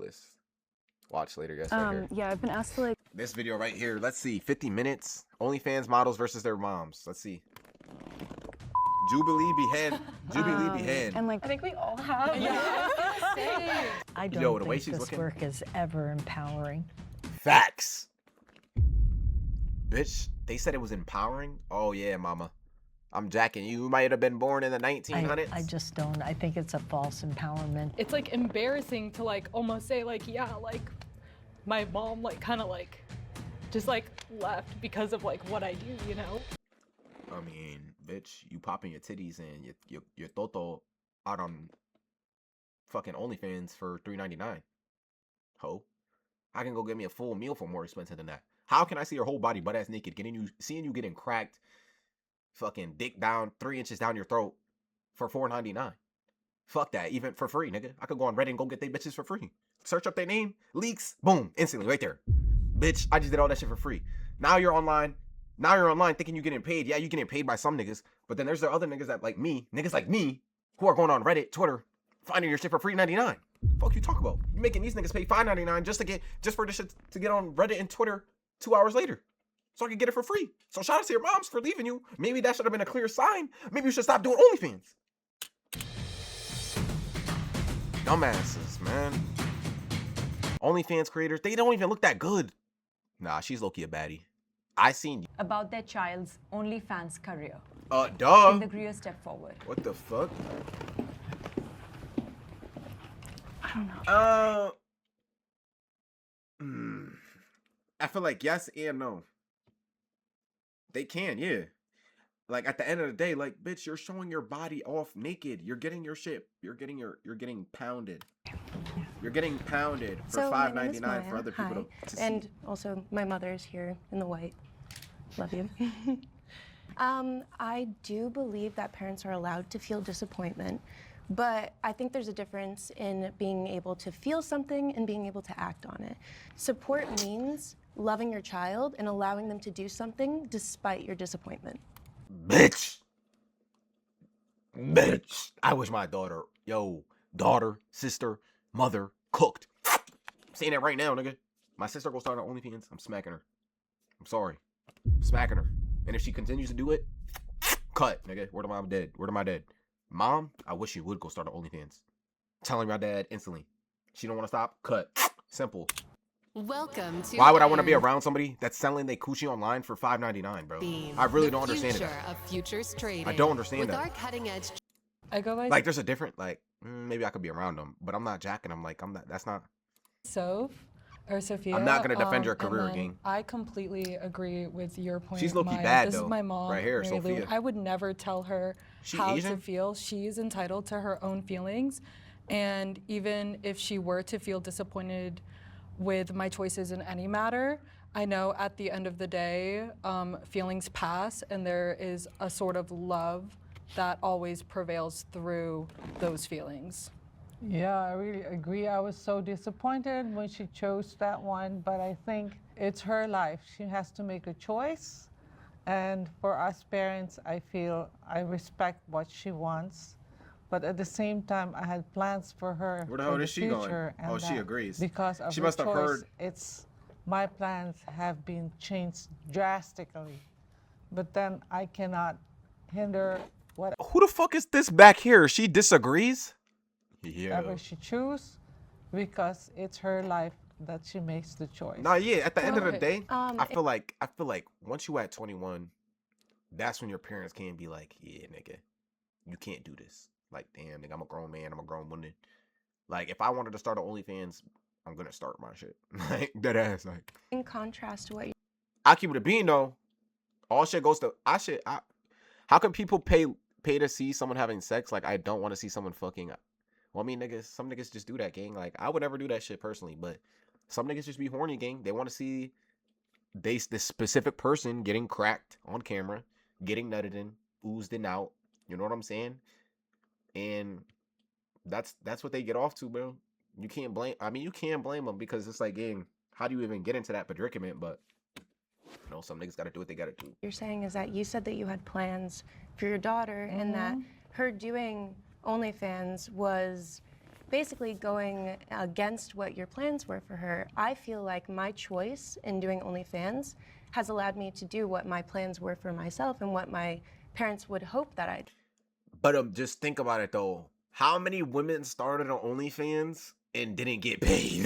playlist. Watch later, guys. Right here. Yeah, I've been asked to like This video right here. Let's see. 50 minutes. OnlyFans models versus their moms. Let's see. Jubilee behead. Jubilee behead. and like I think we all have. Yeah. I don't Yo, the way think she's this looking. work is ever empowering. Facts. Bitch, they said it was empowering. Oh yeah, mama. I'm jacking you. You might have been born in the 1900s. I just don't. I think it's a false empowerment. It's like embarrassing to like almost say like, yeah, like my mom like kind of like just like left because of like what I do, you know? I mean, bitch, you popping your titties and your toto out on fucking OnlyFans for $3.99. Ho. I can go get me a full meal for more expensive than that. How can I see your whole body butt ass naked, seeing you getting cracked, fucking dick down 3 inches down your throat for $4.99? Fuck that, even for free, nigga. I could go on Reddit and go get they bitches for free. Search up their name, leaks, boom, instantly, right there. Bitch, I just did all that shit for free. Now you're online thinking you're getting paid. Yeah, you're getting paid by some niggas, but then there's the other niggas that like me, niggas like me, who are going on Reddit, Twitter, finding your shit for $3.99. Fuck you talk about? You making these niggas pay $5.99 just for this shit to get on Reddit and Twitter 2 hours later, so I can get it for free. So shout out to your moms for leaving you. Maybe that should have been a clear sign. Maybe you should stop doing OnlyFans. Dumbasses, man. OnlyFans creators, they don't even look that good. Nah, she's low-key a baddie. I seen about their child's OnlyFans career. Duh. Can the Greer step forward? What the fuck? I don't know. I feel like yes and no. They can, yeah. Like at the end of the day, like bitch, you're showing your body off naked. You're getting your shit. You're getting pounded. You're getting pounded for $5.99 for other people to see. And also my mother's here in the white. Love you. I do believe that parents are allowed to feel disappointment, but I think there's a difference in being able to feel something and being able to act on it. Support means loving your child and allowing them to do something despite your disappointment. Bitch. I wish my daughter, sister, mother, cooked. I'm saying that right now, nigga. My sister go start on OnlyFans. I'm smacking her. I'm sorry. I'm smacking her. And if she continues to do it, cut, nigga. Word of mom dead. Word of my dad. Mom, I wish you would go start on OnlyFans. Telling my dad instantly. She don't want to stop, cut. Simple. Welcome to Why would I want to be around somebody that's selling their coochie online for $5.99, bro? I really don't understand it. Of futures trading. I don't understand with that. Our cutting edge. I go by like there's a different maybe I could be around them, but I'm not jacking them. Like that's not. Sophia. I'm not gonna defend your career again. I completely agree with your point. She's low-key Maya. bad This though. is my mom, right here, Mary Sophia. Lou. I would never tell her how Asian? to feel. She's entitled to her own feelings, and even if she were to feel disappointed with my choices in any matter, I know at the end of the day, feelings pass, and there is a sort of love that always prevails through those feelings. Yeah, I really agree. I was so disappointed when she chose that one, but I think it's her life. She has to make a choice. And for us parents, I feel I respect what she wants. But at the same time, I had plans for her. Where the hell is she going? And Oh, she agrees. Because of she her must have choice, heard. my plans have been changed drastically. But then I cannot hinder Who the fuck is this back here? She disagrees? Yeah. whatever she chooses, because it's her life that she makes the choice. Nah, yeah. At the end of the day, Um, I feel like once you at 21, that's when your parents can be like, yeah, nigga, you can't do this. Like, damn, nigga, I'm a grown man. I'm a grown woman. Like, if I wanted to start an OnlyFans, I'm gonna start my shit. Like, dead ass. Like, in contrast to what I keep it a bean though. All shit goes to how can people pay to see someone having sex? Like, I don't want to see someone fucking. Well, I mean, niggas, some niggas just do that, gang. Like, I would never do that shit personally, but some niggas just be horny, gang. They want to see this specific person getting cracked on camera, getting nutted in, oozed in out. You know what I'm saying? And that's what they get off to, bro. You can't blame. I mean, you can't blame them because it's like, gang, how do you even get into that predicament? But you know, some niggas got to do what they got to do. you're saying is that you said that you had plans for your daughter and that her doing OnlyFans was basically going against what your plans were for her, I feel like my choice in doing OnlyFans has allowed me to do what my plans were for myself and what my parents would hope that I'd. But just think about it though. How many women started on OnlyFans and didn't get paid?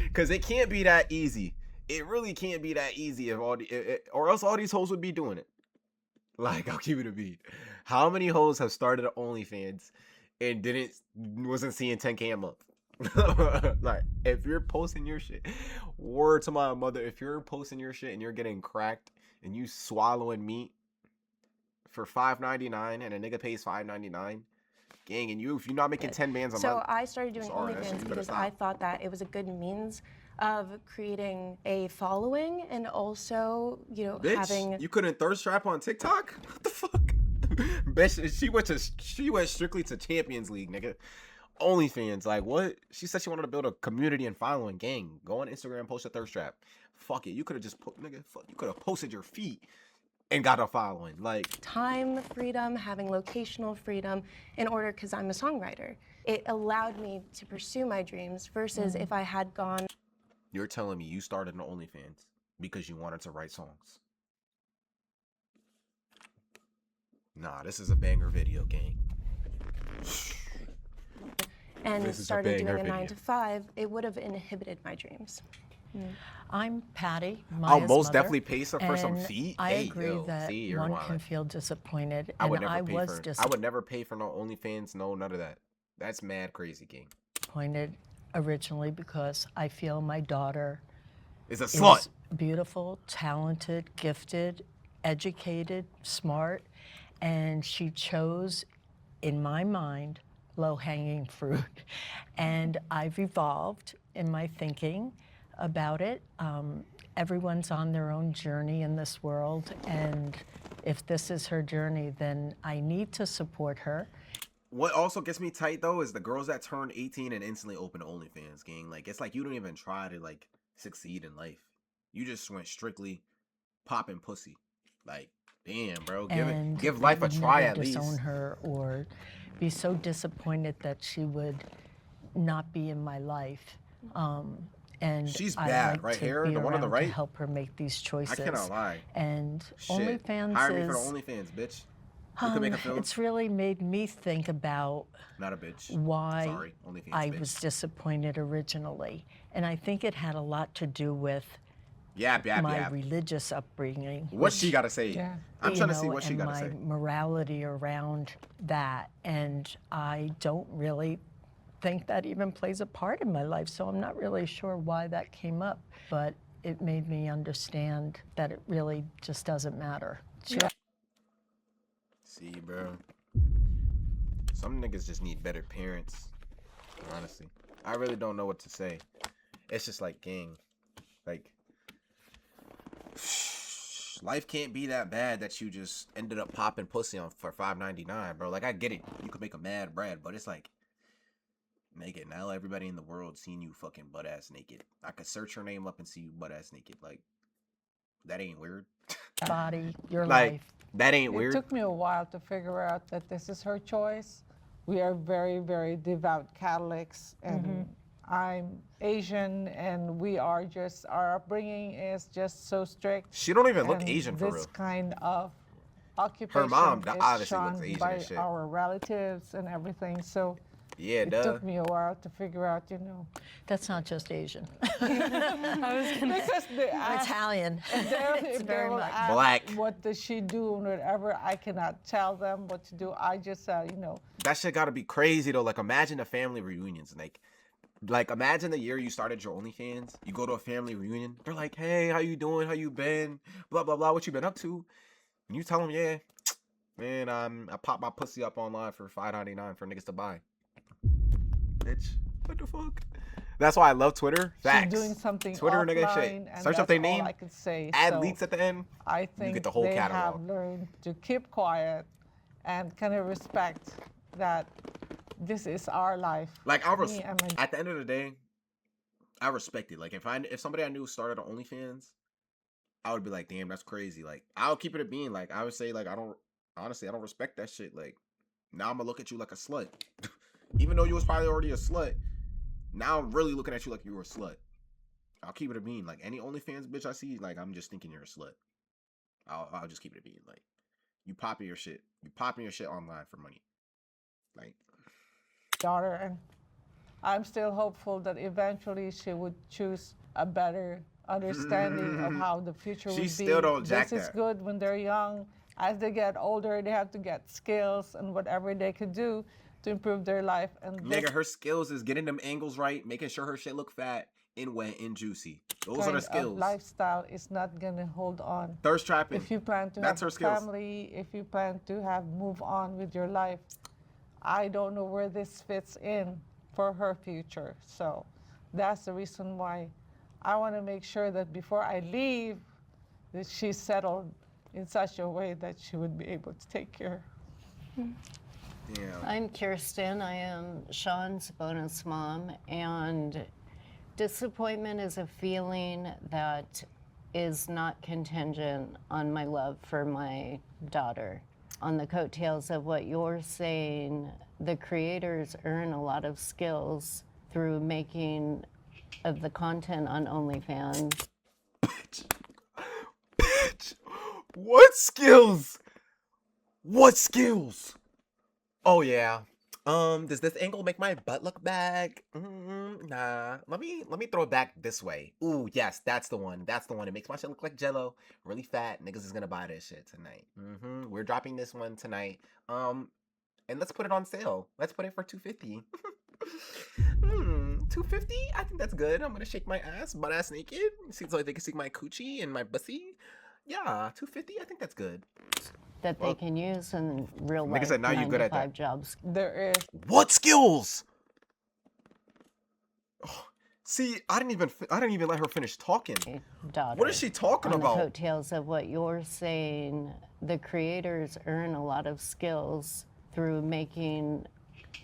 Because it can't be that easy. It really can't be that easy if or else all these hoes would be doing it. Like, I'll keep it a beat. How many hoes have started on OnlyFans and wasn't seeing 10K a month? Like, if you're posting your shit, word to my mother, if you're posting your shit and you're getting cracked and you swallowing meat for $5.99 and a nigga pays $5.99, gang, and if you're not making 10 bands a month. So I started doing sorry, that shit, OnlyFans you better because stop. I thought that it was a good means of creating a following and also, Bitch, having. you couldn't thirst trap on TikTok? What the fuck? Bitch, she went strictly to Champions League, nigga. OnlyFans, like what? She said she wanted to build a community and following. Gang, go on Instagram, post a thirst trap. Fuck it, you could have just you could have posted your feet and got a following. Like, Time freedom, having locational freedom in order, because I'm a songwriter. It allowed me to pursue my dreams versus if I had gone. you're telling me you started on OnlyFans because you wanted to write songs? Nah, this is a banger video, gang. And This is a started banger doing a 9 video. to 5, it would have inhibited my dreams. I'm Patty, I'll Maya's most mother, definitely pay for some and feet. I Hey, agree yo, that see, you're one wildin'. can feel disappointed, I would and never I pay was for. I disappointed would never pay for no OnlyFans. No, none of that. That's mad crazy, gang. originally because I feel my daughter It's a slut. is beautiful, talented, gifted, educated, smart, and she chose, in my mind, low-hanging fruit. And I've evolved in my thinking about it. Everyone's on their own journey in this world, and if this is her journey, then I need to support her. What also gets me tight though is the girls that turn 18 and instantly open OnlyFans, gang. Like, it's like you don't even try to like succeed in life. You just went strictly popping pussy. Like, damn, bro, And give life I a would try never at least. disown her or be so disappointed that she would not be in my life. And She's I bad, like right to here, be the one on the around right. to help her make these choices. I cannot lie. And Shit. OnlyFans Hire me is, for the OnlyFans, bitch. You can make a film. it's really made me think about Not a bitch. why Sorry, OnlyFans, I bitch. was disappointed originally. And I think it had a lot to do with Yap, yap, my yap. religious upbringing. What she which, got to say? Yeah. I'm you trying to see know, what she and got to my say. morality around that, and I don't really think that even plays a part in my life, so I'm not really sure why that came up, but it made me understand that it really just doesn't matter. See, bro. Some niggas just need better parents. Honestly, I really don't know what to say. It's just like, gang, like, life can't be that bad that you just ended up popping pussy on for $5.99, bro. Like, I get it, you could make a mad bread, but it's like, nigga, now everybody in the world seeing you fucking butt ass naked. I could search her name up and see you butt ass naked. Like, that ain't weird. Body, your Like, life. that ain't It weird. took me a while to figure out that this is her choice. We are very, very devout Catholics, and I'm Asian, and we are just, our upbringing is just so strict. She don't even look and Asian for this real. kind of occupation mom is obviously looks shunned Asian by as shit. our relatives and everything. So Yeah, it duh. took me a while to figure out, you know. That's not just Asian. Because they ask, Italian. if they will ask, Black. what does she do and whatever, I cannot tell them what to do. I just, you know. That shit gotta be crazy though. Like, imagine the family reunions. Like imagine the year you started your OnlyFans. You go to a family reunion. They're like, "Hey, how you doing? How you been? Blah blah blah. What you been up to?" And you tell them, "Yeah, man, I popped my pussy up online for $5.99 for niggas to buy." Bitch, what the fuck? That's why I love Twitter. Facts. She's doing something Twitter, nigga, offline, shit. and Search up that's their all name. I could say. Add So leaks at the end. I think get the whole they catalog. have learned to keep quiet and kind of respect that this is our life. Like, Me, I'm a- at the end of the day, I respect it. Like, if somebody I knew started on OnlyFans, I would be like, damn, that's crazy. Like, I'll keep it a being. Like, I would say, like, I don't respect that shit. Like, now I'm gonna look at you like a slut. Even though you was probably already a slut, now I'm really looking at you like you were a slut. I'll keep it a bean. Like any OnlyFans bitch I see, like I'm just thinking you're a slut. I'll just keep it a bean. Like you popping your shit. You popping your shit online for money. Like daughter, and I'm still hopeful that eventually she would choose a better understanding of how the future would be. She still don't jack This is that. good when they're young. As they get older, they have to get skills and whatever they could do to improve their life. And nigga, her skills is getting them angles right, making sure her shit look fat and wet and juicy. Those are the kind skills. of lifestyle is not gonna hold on. Thirst trapping. If you plan to That's have her a skills. family, if you plan to have move on with your life, I don't know where this fits in for her future. So that's the reason why I want to make sure that before I leave, that she's settled in such a way that she would be able to take care. Damn. I'm Kirsten. I am Sean's bonus mom, and disappointment is a feeling that is not contingent on my love for my daughter. On the coattails of what you're saying, the creators earn a lot of skills through making of the content on OnlyFans. Bitch. What skills? What skills? Oh yeah. Does this angle make my butt look back? Nah. Let me throw it back this way. Ooh, yes, that's the one. That's the one. It makes my shit look like Jello. Really fat. Niggas is gonna buy this shit tonight. We're dropping this one tonight. And let's put it on sale. Let's put it for $250. $250? I think that's good. I'm gonna shake my ass, butt ass naked. Seems like they can see my coochie and my pussy. Yeah, $250. I think that's good. That they can use in real life. Like I said, now you're good at that. Jobs. There is. What skills? Oh, see, I didn't even let her finish talking. Daughter. What is she talking on about? The coattails of what you're saying, the creators earn a lot of skills through making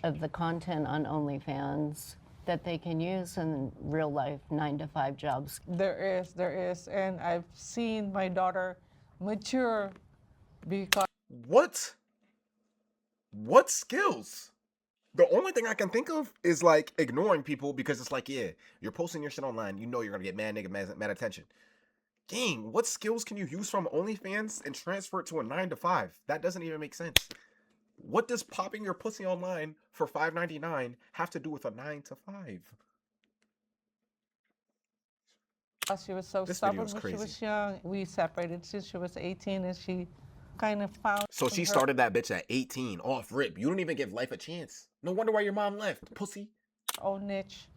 of the content on OnlyFans that they can use in real life 9-to-5 jobs. There is, and I've seen my daughter mature because What skills? The only thing I can think of is like ignoring people because it's like, yeah, you're posting your shit online, you know you're gonna get mad attention. Dang, what skills can you use from OnlyFans and transfer it to a 9-to-5? That doesn't even make sense. What does popping your pussy online for $5.99 have to do with a 9-to-5? she was so This stubborn video's when she was crazy. young. We separated since she was 18, and she kind of found. So she started that bitch at 18, off rip. You don't even give life a chance. No wonder why your mom left, pussy. her own niche,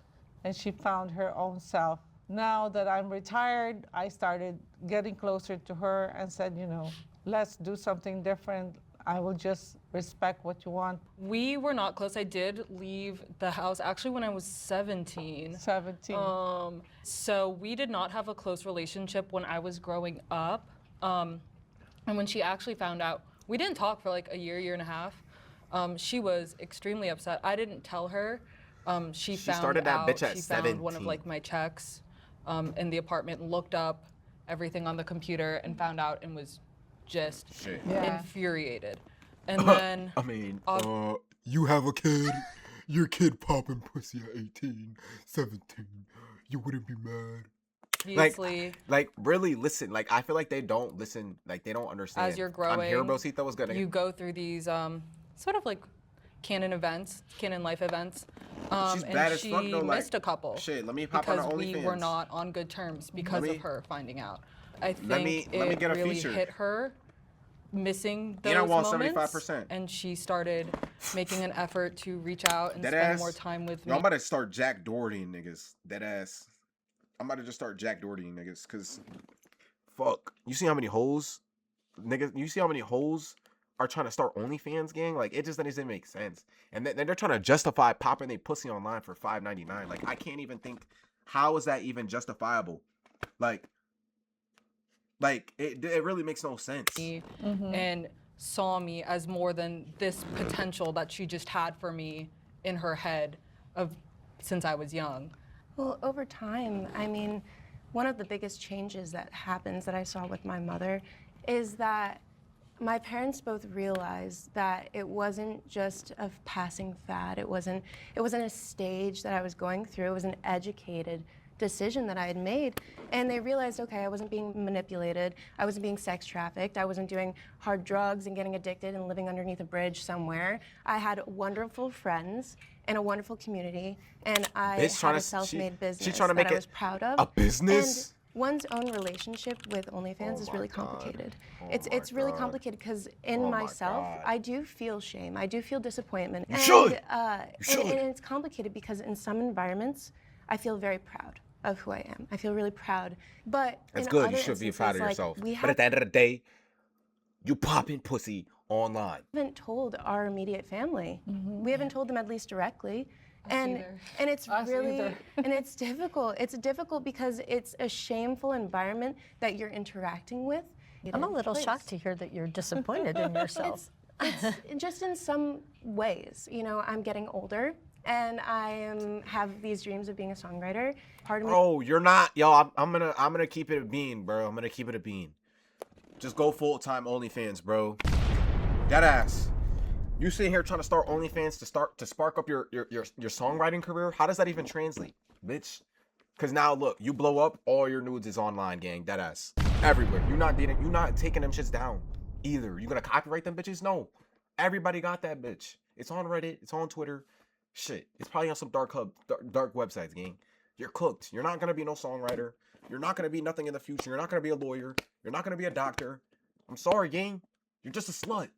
and she found her own self. Now that I'm retired, I started getting closer to her and said, you know, let's do something different. I will just respect what you want. We were not close. I did leave the house actually when I was 17. 17. So we did not have a close relationship when I was growing up. And when she actually found out, we didn't talk for like a year and a half. She was extremely upset. I didn't tell her. She found started that out, bitch at she found one of 17. like my checks in the apartment, looked up everything on the computer and found out and was just infuriated. And then I mean, you have a kid, your kid popping pussy at 18, 17, you wouldn't be mad. obviously, Like really listen, like I feel like they don't listen, like they don't understand. as you're growing, I'm here, Bosito was gonna you go through these sort of like canon life events. She's And bad as she fuck though, like, missed a couple. shit, let me pop on her because we were OnlyFans. not on good terms because Let me- of her finding out. I think let me get a really feature. hit her missing And I those want moments, 75%. and she started making an effort to reach out and Dead spend ass. more time with Yo, me. I'm about to start Jack Doherty niggas. Dead ass. I'm about to just start Jack Doherty niggas, cause fuck. You see how many hoes, niggas? You see how many hoes are trying to start OnlyFans, gang? Like it just doesn't make sense. And then they're trying to justify popping their pussy online for $5.99. Like I can't even think, how is that even justifiable? Like it really makes no sense. And saw me as more than this potential that she just had for me in her head of since I was young. Well, over time, I mean, one of the biggest changes that happens that I saw with my mother is that My parents both realized that it wasn't just a passing fad. It wasn't a stage that I was going through. It was an educated decision that I had made. And they realized, okay, I wasn't being manipulated. I wasn't being sex trafficked. I wasn't doing hard drugs and getting addicted and living underneath a bridge somewhere. I had wonderful friends and a wonderful community, and I had a self-made business that I was proud of. A business? And one's own relationship with OnlyFans is really complicated. It's really complicated because in myself, I do feel shame. I do feel disappointment. You should. And it's complicated because in some environments, I feel very proud of who I am. I feel really proud. But That's in good. other You should be proud of instances, yourself. we But at the end of the day, you popping pussy online. haven't told our immediate family. We haven't told them, at least directly. And it's really and it's difficult. It's difficult because it's a shameful environment that you're interacting with. I'm a little shocked to hear that you're disappointed in yourself. It's just in some ways. You know, I'm getting older and have these dreams of being a songwriter. Part of me. Oh, you're not, yo. I'm gonna keep it a bean, bro. I'm gonna keep it a bean. Just go full-time OnlyFans, bro. Dead ass. You sitting here trying to start OnlyFans to spark up your songwriting career? How does that even translate, bitch? Cause now look, you blow up, all your nudes is online, gang. Dead ass. Everywhere. You're not taking them shits down either. You gonna copyright them bitches? No. Everybody got that bitch. It's on Reddit, it's on Twitter. Shit. It's probably on some dark websites, gang. You're cooked. You're not gonna be no songwriter. You're not gonna be nothing in the future. You're not gonna be a lawyer. You're not gonna be a doctor. I'm sorry, gang. You're just a slut.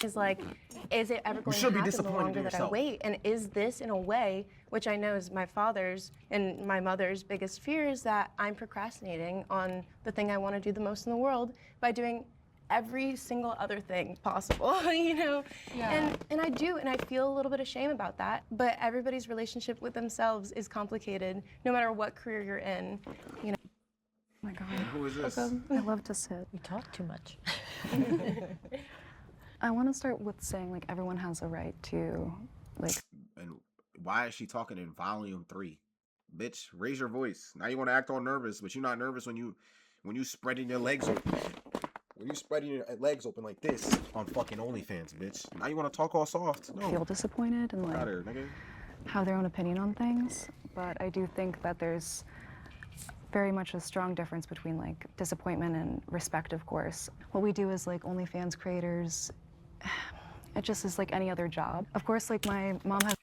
Is like, is it ever going to happen the longer that I wait? And is this in a way, which I know is my father's and my mother's biggest fear, is that I'm procrastinating on the thing I want to do the most in the world by doing every single other thing possible, you know? Yeah. And I do, and I feel a little bit of shame about that, but everybody's relationship with themselves is complicated, no matter what career you're in, you know? Oh my God. Who is this? I love to sit. You talk too much. I want to start with saying, like, everyone has a right to, like... And why is she talking in volume 3? Bitch, raise your voice. Now you want to act all nervous, but you're not nervous when you spreading your legs open. When you spreading your legs open like this on fucking OnlyFans, bitch. Now you want to talk all soft. No. feel disappointed and, like, Here, nigga. have their own opinion on things. But I do think that there's very much a strong difference between, like, disappointment and respect, of course. What we do as, like, OnlyFans creators, it just is like any other job. Of course, like, my mom has...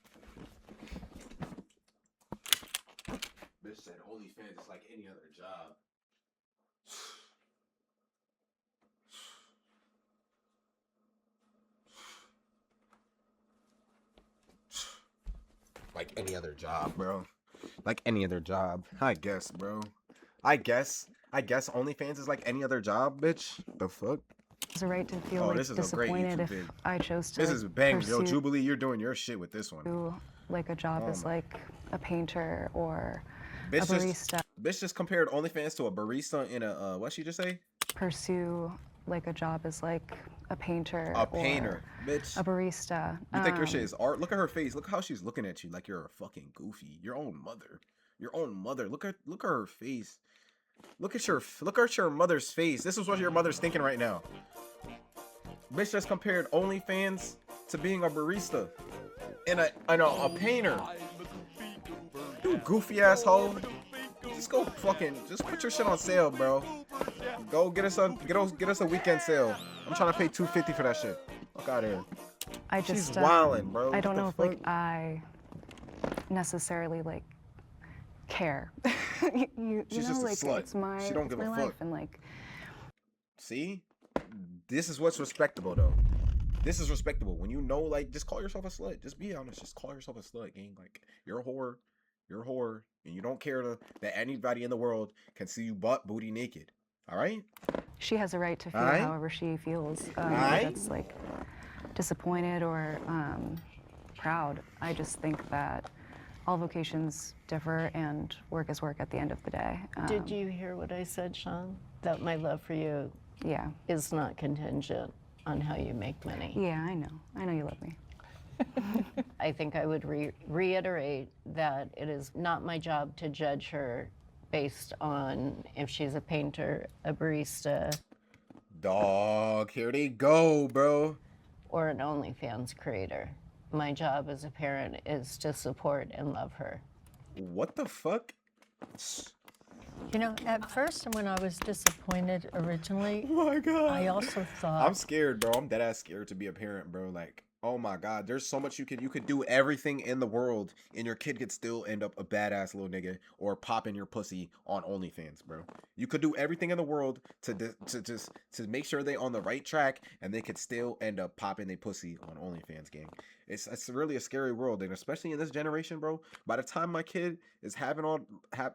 Bitch said OnlyFans is like any other job. Like any other job, bro. Like any other job. I guess, bro. I guess OnlyFans is like any other job, bitch. The fuck? a right to feel this is a great disappointed if YouTube vid. I chose to This is bang, yo, pursue Jubilee. You're doing your shit with this one. like a job as like a painter or a Bitch barista. Bitch just compared OnlyFans to a barista in a what she just say? Pursue like a job as like a painter. A painter, bitch. A barista. You think your shit is art? Look at her face. Look how she's looking at you like you're a fucking goofy. Your own mother. Your own mother. Look at her face. Look at your mother's face. This is what your mother's thinking right now. Bitch just compared OnlyFans to being a barista and a painter. You goofy asshole. Just put your shit on sale, bro. Go get us a weekend sale. I'm trying to pay $250 for that shit. Fuck out of here. She's wildin', bro. I don't know if like I necessarily like care. you She's know, just a like slut. it's my, She don't give a life fuck. and like. See? This is what's respectable, though. This is respectable. When you know, like, just call yourself a slut. Just be honest. Just call yourself a slut, gang. Like, you're a whore. You're a whore. And you don't care that anybody in the world can see you butt booty naked. All right? She has a right to feel Aight? however she feels. Aight? That's like disappointed or proud. I just think that all vocations differ and work is work at the end of the day. Did you hear what I said, Sean? That my love for you Yeah. is not contingent on how you make money. Yeah, I know. I know you love me. I think I would reiterate that it is not my job to judge her based on if she's a painter, a barista. Dog, here they go, bro. or an OnlyFans creator. My job as a parent is to support and love her. What the fuck? You know, at first when I was disappointed originally, Oh my god. I also thought I'm scared, bro. I'm dead ass scared to be a parent, bro. Like, oh my god, there's so much you could do everything in the world, and your kid could still end up a badass little nigga or popping your pussy on OnlyFans, bro. You could do everything in the world to make sure they on the right track, and they could still end up popping their pussy on OnlyFans, gang. It's really a scary world, and especially in this generation, bro. By the time my kid is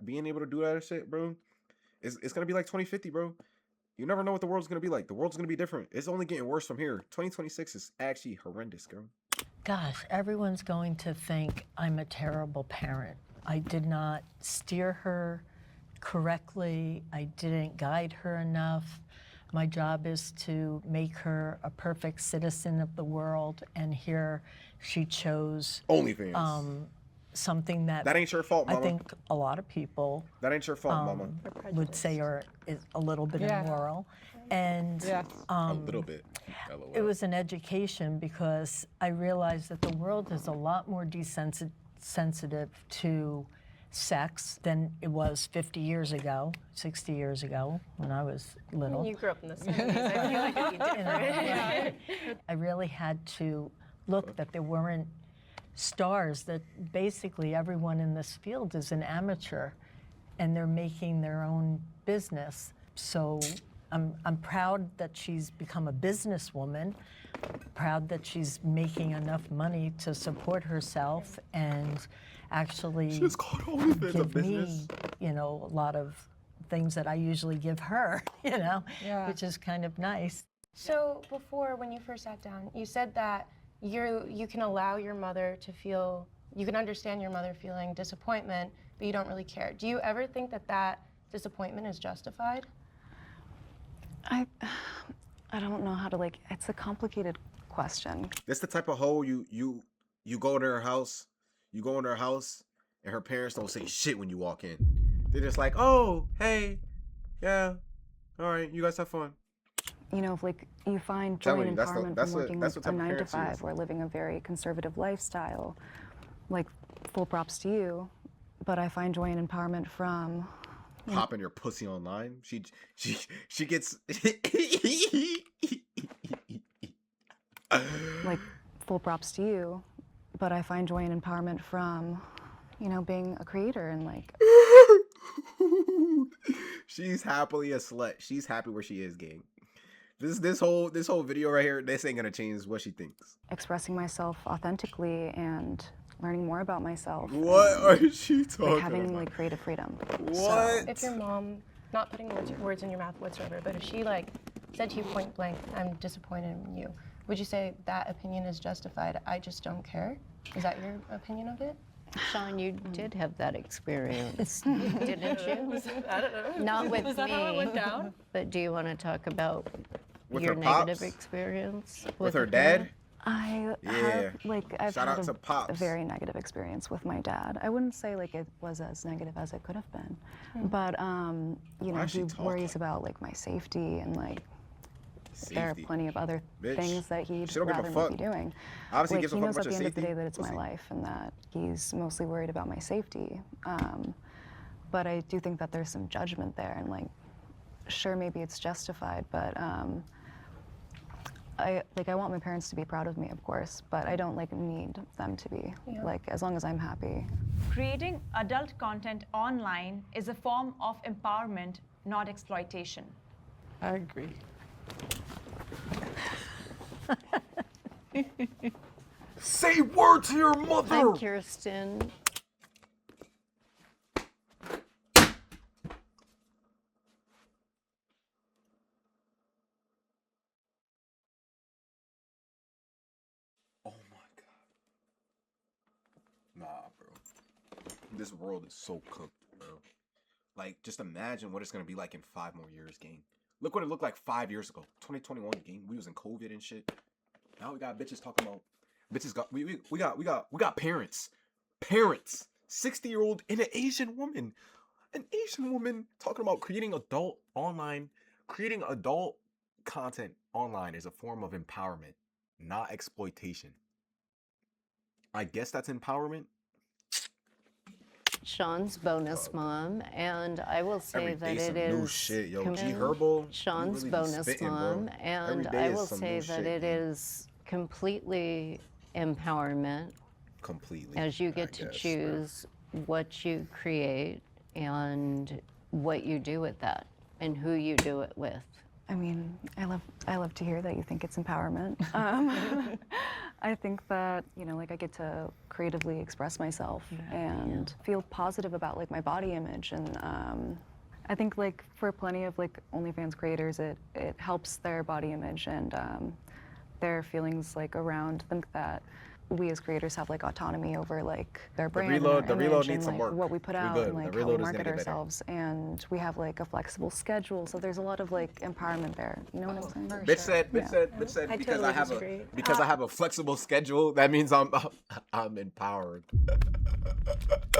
being able to do that shit, bro, it's gonna be like 2050, bro. You never know what the world's going to be like. The world's going to be different. It's only getting worse from here. 2026 is actually horrendous, girl. gosh, everyone's going to think I'm a terrible parent. I did not steer her correctly. I didn't guide her enough. My job is to make her a perfect citizen of the world, and here she chose OnlyFans. Something that ain't your fault, mama. I think a lot of people That ain't your fault, mama. would say is a little bit immoral. And A little bit. LOL. it was an education because I realized that the world is a lot more sensitive to sex than it was 50 years ago, 60 years ago when I was little. You grew up in the 70s. I feel like it'd be different. I really had to look that there weren't stars, that basically everyone in this field is an amateur and they're making their own business. So I'm proud that she's become a businesswoman, proud that she's making enough money to support herself and actually She's called OnlyFans a give business. me, a lot of things that I usually give her, Yeah. which is kind of nice. So before, when you first sat down, you said that you can allow your mother to feel, you can understand your mother feeling disappointment, but you don't really care. Do you ever think that disappointment is justified? I don't know how to it's a complicated question. That's the type of hoe you go into her house, and her parents don't say shit when you walk in. They're just like, oh, hey, yeah, all right, you guys have fun. If you find Tell joy me, and that's empowerment what from working type a of 9 to parent she 5 is. or living a very conservative lifestyle, full props to you. But I find joy and empowerment from Popping your pussy online. She gets full props to you. But I find joy and empowerment from, being a creator and She's happily a slut. She's happy where she is, gang. This whole video right here, this ain't gonna change what she thinks. expressing myself authentically and learning more about myself. What and, are she talking having about? creative freedom. What? If your mom, not putting words in your mouth whatsoever, but if she said to you point blank, I'm disappointed in you, would you say that opinion is justified? I just don't care? Is that your opinion of it? Sean, you did have that experience, didn't you? I don't know. Not with Is that how it went me, down? but do you want to talk about With your her negative pops? experience With her a dad? parent? I Yeah. have I've Shout had out to a Pops. very negative experience with my dad. I wouldn't say it was as negative as it could have been, but Why is she he talking? worries about my safety and there are Safety. plenty of other Bitch, things that he'd she don't give a rather me fuck. be doing. Obviously, he gives a he fuck knows about at your the end of the safety. day that it's my Pussy. life and that he's mostly worried about my safety. But I do think that there's some judgment there, and sure, maybe it's justified, but I want my parents to be proud of me, of course, but I don't need them to be. As long as I'm happy. Creating adult content online is a form of empowerment, not exploitation. I agree. Say word to your mother. I'm Kirsten. Oh my god. Nah, bro. This world is so cooked, bro. Just imagine what it's gonna be like in 5 more years, gang. Look what it looked like 5 years ago. 2021, gang. We was in COVID and shit. Now we got bitches talking about we got parents. Parents. 60-year-old and an Asian woman. An Asian woman talking about creating adult content online is a form of empowerment, not exploitation. I guess that's empowerment. Sean's bonus mom, and I will say Every that day it some is new shit, yo. G com- Herbal, you Sean's really be bonus spitting, mom, bro. and Every day I is will some say new that shit, it man. is completely empowerment Completely. as you I get to guess, bro. choose what you create and what you do with that and who you do it with. I mean, I love to hear that you think it's empowerment. I think that, you know, like I get to creatively express myself and feel positive about like my body image. And I think like for plenty of like OnlyFans creators, it helps their body image and their feelings like around them, that we as creators have like autonomy over like their brand and our the reload image needs and some like work. what we put We out good. and The like how we reload is gonna market get better. ourselves, and we have like a flexible schedule, so there's a lot of like empowerment there, you know what I'm saying? Bitch said, I because totally I have disagree. I have a flexible schedule, that means I'm empowered.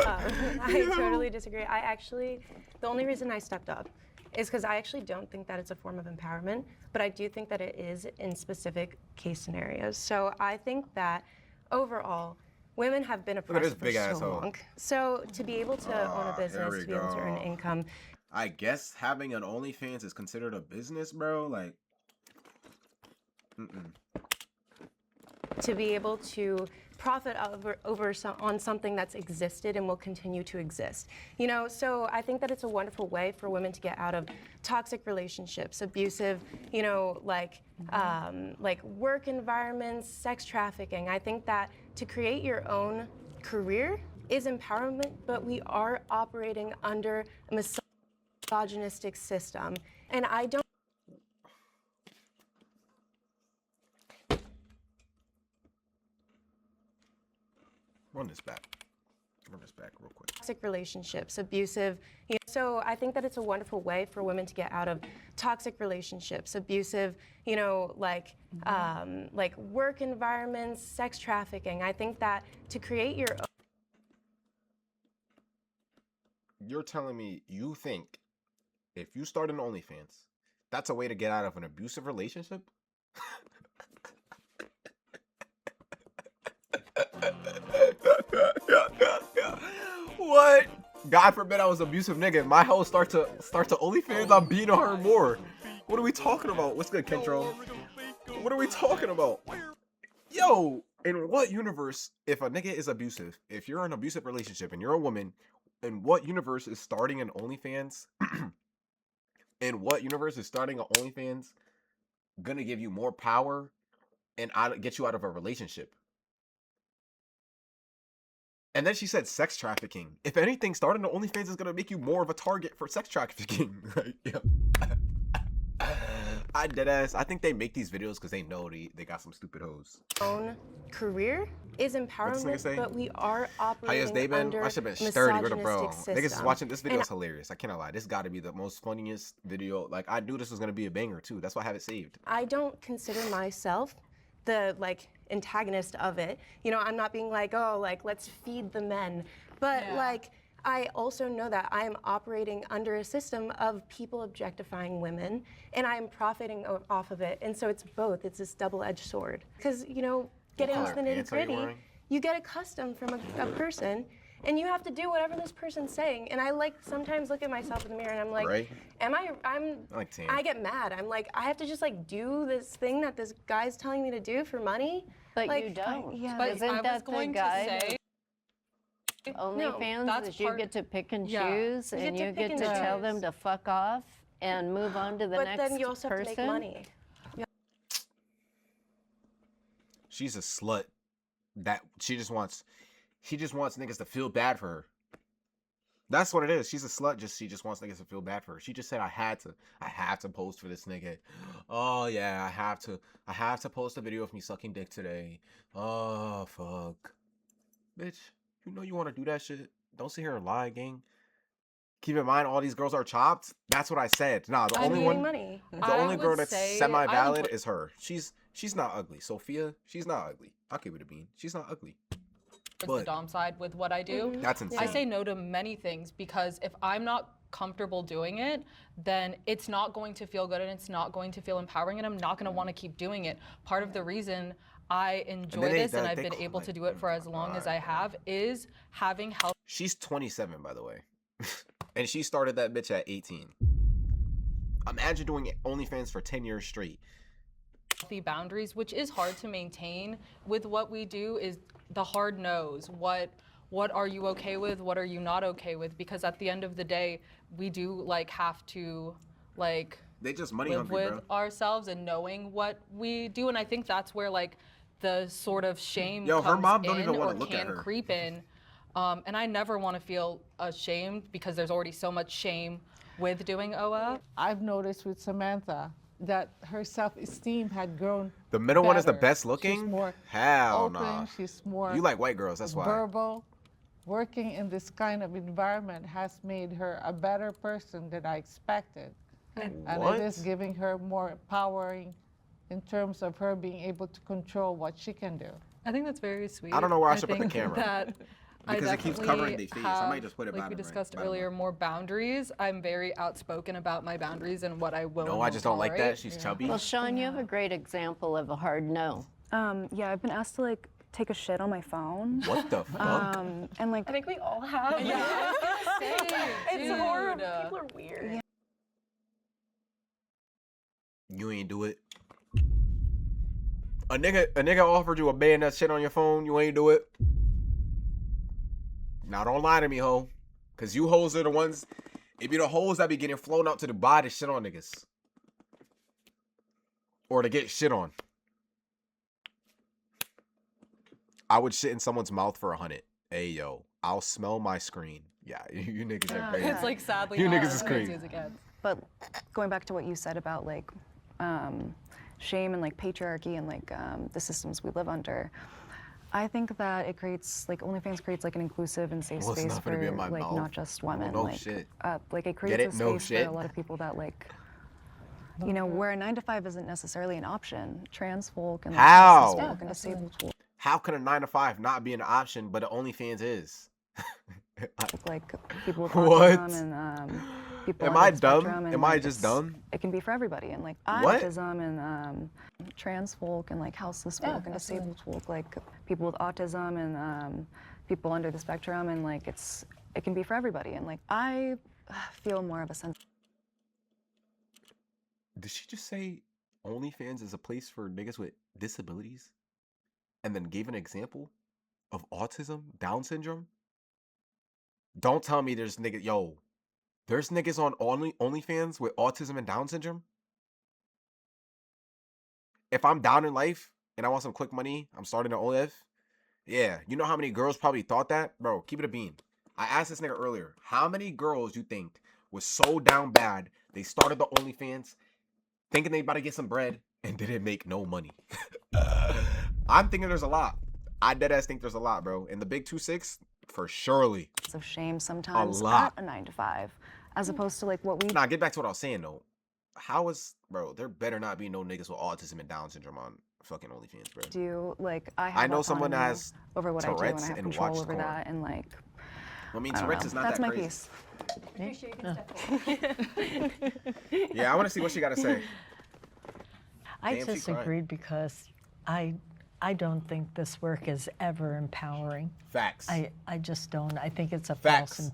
I totally disagree. I actually, the only reason I stepped up is because I actually don't think that it's a form of empowerment, but I do think that it is in specific case scenarios. So I think that overall, women have been at this oppressed for big so asshole. long. So to be able to own a Here business, we to be able to earn go. income, I guess having an OnlyFans is considered a business, bro. Like, to be able to profit on something that's existed and will continue to exist. You know, so I think that it's a wonderful way for women to get out of toxic relationships, abusive, you know, like work environments, sex trafficking. I think that to create your own career is empowerment, but we are operating under a misogynistic system. And I don't run this back real quick. toxic relationships, abusive. You know, so I think that it's a wonderful way for women to get out of toxic relationships, abusive, you know, like work environments, sex trafficking. I think that to create your own. You're telling me you think if you start an OnlyFans, that's a way to get out of an abusive relationship? What? God forbid I was an abusive nigga. My hoe start to OnlyFans. I'm beating on her more. What are we talking about? What's good, Kentro? What are we talking about? Yo, in what universe, if a nigga is abusive, if you're in an abusive relationship and you're a woman, in what universe is starting an OnlyFans? In what universe is starting an OnlyFans gonna give you more power and get you out of a relationship? And then she said sex trafficking. If anything, starting the OnlyFans is gonna make you more of a target for sex trafficking. Like, yeah. I deadass. I think they make these videos because they know they got some stupid hoes. Own career is What this nigga empowerment, say? but we are How y'all's day operating been? under I should have been sturdy with a bro. misogynistic Niggas is system. watching this video And is hilarious. I cannot lie. This got to be the most funniest video. Like, I knew this was gonna be a banger too. That's why I have it saved. I don't consider myself the antagonist of it. You know, I'm not being like, oh, let's feed the men. But I also know that I am operating under a system of people objectifying women, and I am profiting off of it. And so it's both. It's this double-edged sword. Because, you know, getting into the color pants are you nitty-gritty, wearing? you get accustomed from a person, and you have to do whatever this person's saying. And I sometimes look at myself in the mirror and I'm like, Right? I like tan. I get mad. I'm like, I have to just do this thing that this guy's telling me to do for money. But you don't. yeah. But Isn't I was that the going to guide? say, OnlyFans that's is you part- get to pick and yeah. choose, You and get to you pick get and to tell choose. them to fuck off and move on to the But next then you also have to person. make money. She's a slut. That she just wants niggas to feel bad for her. That's what it is. She's a slut. She just wants niggas to feel bad for her. She just said I had to post for this nigga. Oh yeah, I have to post a video of me sucking dick today. Oh fuck, bitch. You know you want to do that shit. Don't sit here and lie, gang. Keep in mind, all these girls are chopped. That's what I said. Nah, the I'm only getting one, money. the only girl would that's say semi-valid I would is her. She's not ugly. Sophia, she's not ugly. I'll keep it a bean. She's not ugly. towards the dom side with what I do. That's insane. I say no to many things because if I'm not comfortable doing it, then it's not going to feel good and it's not going to feel empowering, and I'm not going to want to keep doing it. Part of the reason I enjoy this and I've been able to do it for as long as I have is having healthy She's 27, by the way. And she started that bitch at 18. Imagine doing OnlyFans for 10 years straight. boundaries, which is hard to maintain with what we do, is the hard no's. What are you okay with? What are you not okay with? Because at the end of the day, we do like have to like They just money live hungry, with bro. ourselves and knowing what we do. And I think that's where like the sort of shame Yo, her comes mom don't in even or wanna look at can her. creep in. And I never want to feel ashamed because there's already so much shame with doing OF. I've noticed with Samantha that her self-esteem had grown. The middle one is the better. best She's looking? more Hell open. nah. She's more You like white girls, that's why. verbal. Working in this kind of environment has made her a better person than I expected. And What? it is giving her more empowering in terms of her being able to control what she can do. I think that's very sweet. I don't know where I should put the think camera. That Because I it keeps definitely covering their face. I might have, just put it like by we the discussed by the earlier, more boundaries. I'm very outspoken about my boundaries and what I will. No, and I won't just don't like that. tolerate. She's chubby. Well, Sean, you have a great example of a hard no. Yeah, I've been asked to like take a shit on my phone. What the fuck? And like I think we all have. Yeah. It's horrible. Dude. People are weird. You ain't do it. A nigga offered you a band that shit on your phone, you ain't do it. Now don't lie to me, ho. Cause you hoes are the ones, it be the hoes that be getting flown out to Dubai to shit on niggas. Or to get shit on. I would shit in someone's mouth for 100. Hey yo, I'll smell my screen. Yeah, you niggas are crazy. It's like sadly You not niggas as is crazy crazy. as it gets. But going back to what you said about like shame and like patriarchy and like the systems we live under, I think that it creates like OnlyFans creates like an inclusive and safe Well, it's space not gonna for be in my like mouth. not just women. no like, shit. Like it creates it? a No space shit. for a lot of people that like, you know, where a 9-to-5 isn't necessarily an option. Trans folk and like, How? cis folk and disabled folk. How can a 9-to-5 not be an option, but an OnlyFans is? Like people with What? autism and people Am on I the dumb? spectrum, and, Am I like, just it's- dumb? It can be for everybody, and like What? autism and trans folk and like houseless folk and disabled folk, like people with autism and people under the spectrum, and like it can be for everybody, and like I feel more of a sense. Did she just say OnlyFans is a place for niggas with disabilities? And then gave an example of autism, Down syndrome? Don't tell me there's niggas, yo, there's niggas on OnlyFans with autism and Down syndrome? If I'm down in life and I want some quick money, I'm starting an OF. Yeah, you know how many girls probably thought that? Bro, keep it a bean. I asked this nigga earlier, how many girls you think was so down bad, they started the OnlyFans, thinking they about to get some bread, and didn't make no money? I'm thinking there's a lot. I deadass think there's a lot, bro. In the big 2-6, for surely. Of shame sometimes lot. at a 9-to-5, as opposed to like what we Nah, get back to what I was saying though. How is, bro, there better not be no niggas with autism and Down syndrome on fucking OnlyFans, bro. do. Like I have I know someone that autonomy has over what I do, and Tourette's I have and control watches over porn. that, and like I mean, I don't Tourette's know. is not That's that my crazy. piece. Yeah, I want to see what she got to say. I Damn, she disagreed because I don't think this work is ever empowering. Facts. I just don't. I think it's a Facts. false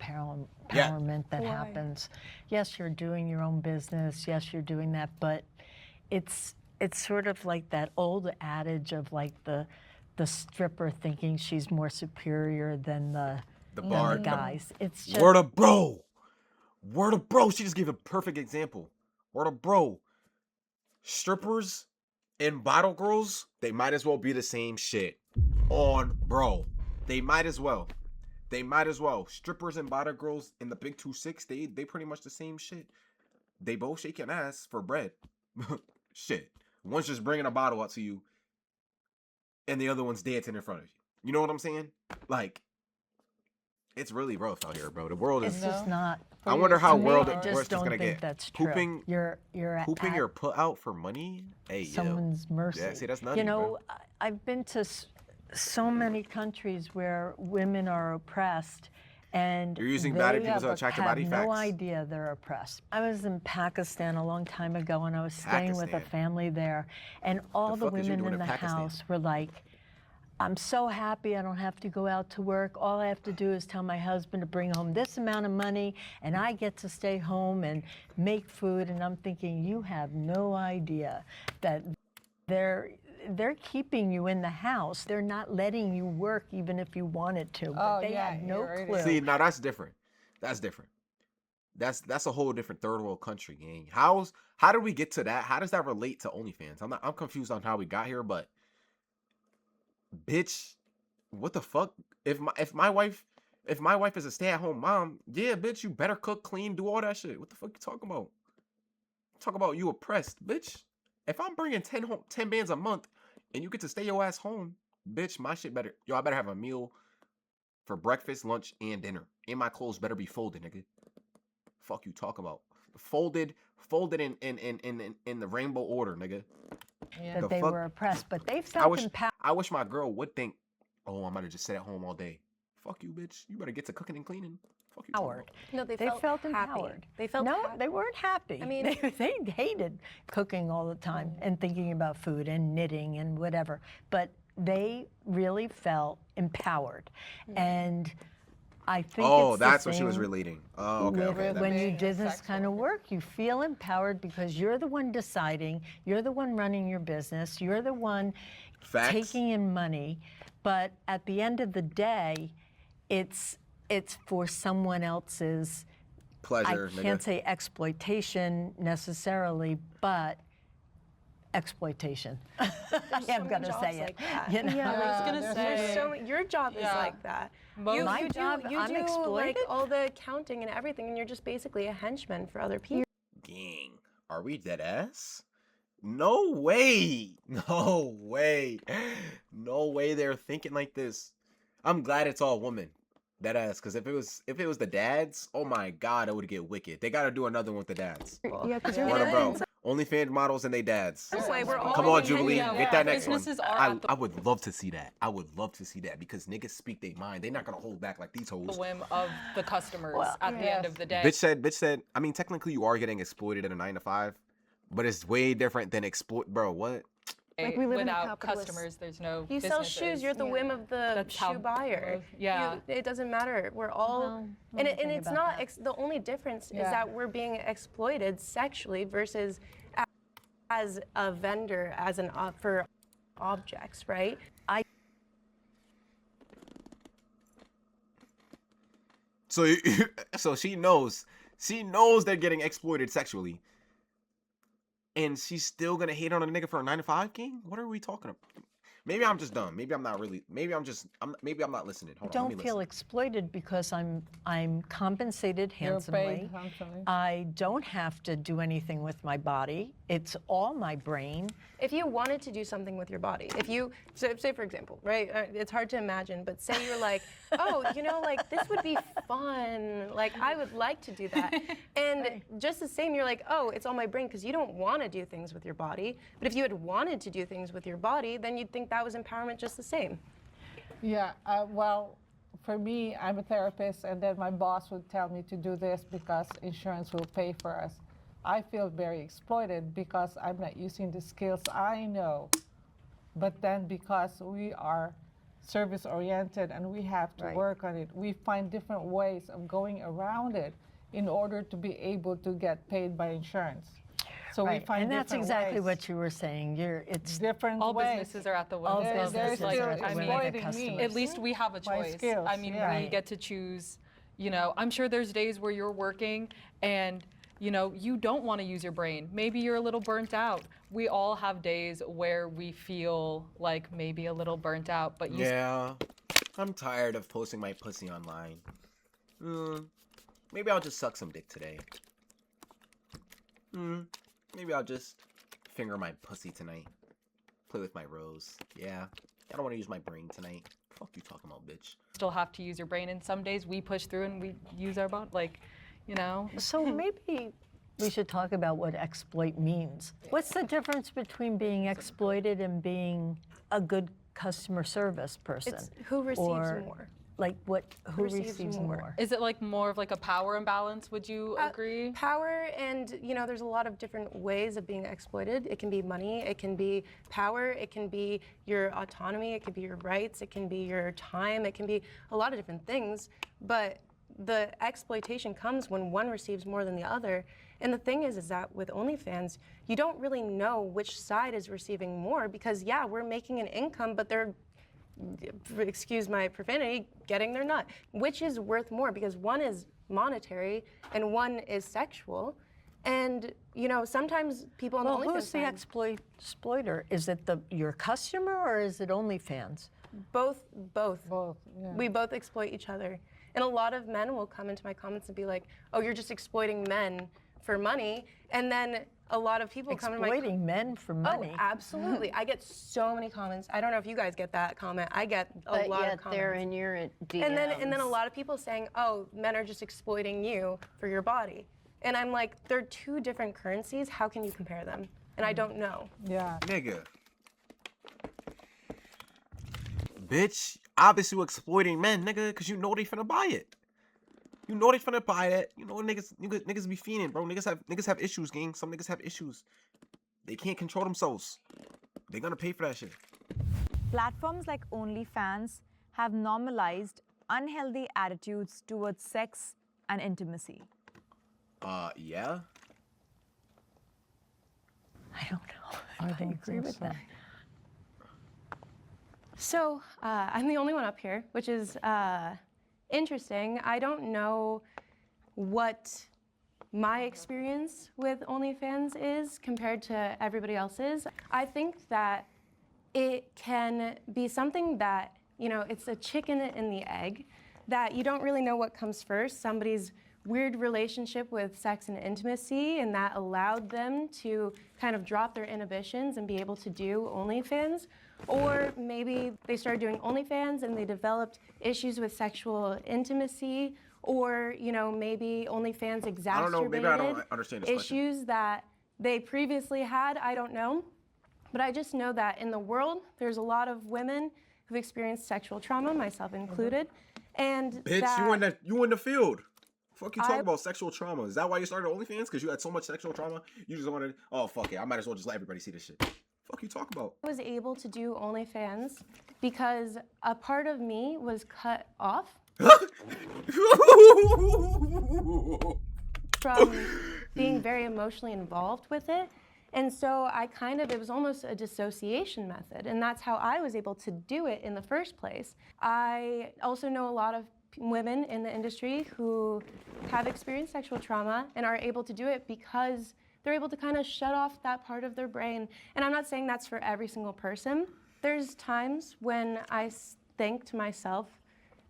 Yeah. empowerment that happens. Yes, you're doing your own business. Yes, you're doing that, but it's sort of like that old adage of like the stripper thinking she's more superior than the bar- guys. It's just Word of bro. Word of bro. She just gave a perfect example. Word of bro. Strippers and bottle girls, they might as well be the same shit. On bro. They might as well. They might as well. Strippers and bottle girls in the big 2-6, they pretty much the same shit. They both shaking ass for bread. Shit. One's just bringing a bottle up to you, and the other one's dancing in front of you. You know what I'm saying? Like, it's really rough out here, bro. The world is. it's just not. I wonder how To me, world I worse just it's don't gonna think get. that's true. Pooping, You're pooping at your put out for money. Hey, someone's mercy. Yeah, see, that's nutty, You know, bro. I've been to so many countries where women are oppressed, And You're using they body people to attract your body have facts. no idea they're oppressed. I was in Pakistan a long time ago, and I was staying with a Pakistan? family there, and all the fuck is you women doing in in the Pakistan? house were like, I'm so happy I don't have to go out to work. All I have to do is tell my husband to bring home this amount of money, and I get to stay home and make food. And I'm thinking, you have no idea that they're keeping you in the house. They're not letting you work even if you wanted to. But Oh, they yeah, had no you're right. clue. See, now that's different. That's different. That's a whole different third world country, gang. How did we get to that? How does that relate to OnlyFans? I'm confused on how we got here, but bitch, what the fuck? If my wife is a stay-at-home mom, yeah, bitch, you better cook, clean, do all that shit. What the fuck you talking about? Talk about you oppressed, bitch. If I'm bringing 10 bands a month and you get to stay your ass home, bitch, my shit better. Yo, I better have a meal for breakfast, lunch, and dinner. And my clothes better be folded, nigga. Fuck you talk about. Folded in the rainbow order, nigga. That The they fuck? were oppressed, but they I felt wish empowered. I wish my girl would think, oh, I'm gonna just sit at home all day. Fuck you, bitch. You better get to cooking and cleaning. Fuck you talking about. No, they They felt, felt happy. empowered. They felt no, happy. they weren't happy. I mean- they hated cooking all the time and thinking about food and knitting and whatever. But they really felt empowered, and I think Oh, it's that's the what she was same relating. Oh, okay, with- okay. that when makes you sense. do this Sex kind of work, you feel empowered because you're the one deciding, you're the one running your business, you're the one Facts. taking in money. But at the end of the day, it's for someone else's. Pleasure, I can't nigga. say exploitation necessarily, but exploitation. I am going to say it. Like that. You know? Yeah, I was gonna there's say, so your job is Yeah. like that. Most- My job, you I'm do like exploited? all the accounting and everything, and you're just basically a henchman for other people. Gang, are we dead ass? No way. No way. No way they're thinking like this. I'm glad it's all women. Dead ass, because if it was the dads, oh my god, it would get wicked. They gotta do another one with the dads. Yeah, because Yeah. you're Word, bro. the OnlyFans models and they dads. way we're all Come on, being Jubilee, henchman. get that next one. Businesses are at the I would love to see that. I would love to see that because niggas speak their mind. They're not gonna hold back like these hoes. whim of the customers Well, at the end of the day. Bitch said, I mean, technically you are getting exploited in a 9 to 5, but it's way different than exploit. Bro, what? Like, we live in a Without capitalist- customers, there's no You sell businesses. shoes, you're the whim of the That's how shoe buyer. yeah. It doesn't matter. We're all, Well, and, think and it's about not, that. the only difference is Yeah. that we're being exploited sexually versus as a vendor, as an for objects, right? So so she knows they're getting exploited sexually, and she's still gonna hate on a nigga for a 9 to 5 king. What are we talking about? Maybe I'm just dumb. Maybe I'm not really. Maybe I'm not listening. Hold on, let Don't me feel listen. exploited because I'm compensated You're handsomely. paid handsomely. I don't have to do anything with my body. It's all my brain. If you wanted to do something with your body, if you, say for example, right, it's hard to imagine, but say you're like, oh, like this would be fun, like I would like to do that. And just the same, you're like, oh, it's all my brain, because you don't want to do things with your body. But if you had wanted to do things with your body, then you'd think that was empowerment just the same. Yeah, well, for me, I'm a therapist, and then my boss would tell me to do this because insurance will pay for us. I feel very exploited because I'm not using the skills I know. But then because we are service-oriented and we have to work on it, we find different ways of going around it in order to be able to get paid by insurance. So we find and that's different exactly ways. what you were saying. It's Different All ways. businesses are at the whim All of They're businesses like, still are at the I whim mean, of the exploiting me. customers. at least we have a My choice. skills, I mean, yeah. we get to choose. I'm sure there's days where you're working and you don't want to use your brain. Maybe you're a little burnt out. We all have days where we feel like maybe a little burnt out, but Yeah, I'm tired of posting my pussy online. Maybe I'll just suck some dick today. Maybe I'll just finger my pussy tonight. Play with my rose. Yeah, I don't want to use my brain tonight. Fuck you talking about, bitch. still have to use your brain. And some days we push through and we use our body, So maybe we should talk about what exploit means. What's the difference between being exploited and being a good customer service person? It's who receives Or- more. Like who Receives receives more. more? Is it like more of like a power imbalance? Would you agree? Power, and there's a lot of different ways of being exploited. It can be money, it can be power, it can be your autonomy, it can be your rights, it can be your time, it can be a lot of different things. But the exploitation comes when one receives more than the other. And the thing is that with OnlyFans, you don't really know which side is receiving more because, yeah, we're making an income, but they're, excuse my profanity, getting their nut. Which is worth more because one is monetary and one is sexual. And, sometimes people on the Well, OnlyFans who's the side, exploiter? Is it your customer or is it OnlyFans? both. Both, yeah. We both exploit each other. And a lot of men will come into my comments and be like, oh, you're just exploiting men for money. And then a lot of people come to my Exploiting men for money. Oh, absolutely. I get so many comments. I don't know if you guys get that comment. I get a But lot yet of comments. they're in your DMs. And then a lot of people saying, oh, men are just exploiting you for your body. And I'm like, they're two different currencies. How can you compare them? And I don't know. Yeah. Nigga. Bitch, obviously you exploiting men, nigga, because you know they finna buy it. You know they finna buy it. You know niggas be fiending, bro. Niggas have issues, gang. Some niggas have issues. They can't control themselves. They're gonna pay for that shit. Platforms like OnlyFans have normalized unhealthy attitudes towards sex and intimacy. Yeah. I don't know. I don't agree think with so. that. So I'm the only one up here, which is interesting. I don't know what my experience with OnlyFans is compared to everybody else's. I think that it can be something that, it's a chicken and the egg, that you don't really know what comes first. Somebody's weird relationship with sex and intimacy, and that allowed them to kind of drop their inhibitions and be able to do OnlyFans. Or maybe they started doing OnlyFans and they developed issues with sexual intimacy, or maybe OnlyFans exacerbated I don't know, maybe I don't understand this question. issues that they previously had. I don't know. But I just know that in the world, there's a lot of women who've experienced sexual trauma, myself included. And Bitch, that you in the field. Fuck you talking about sexual trauma. Is that why you started OnlyFans? Because you had so much sexual trauma? You just wanted, oh, fuck it. I might as well just let everybody see this shit. Fuck you talking about? I was able to do OnlyFans because a part of me was cut off from being very emotionally involved with it. And so it was almost a dissociation method. And that's how I was able to do it in the first place. I also know a lot of women in the industry who have experienced sexual trauma and are able to do it because they're able to kind of shut off that part of their brain. And I'm not saying that's for every single person. There's times when I think to myself,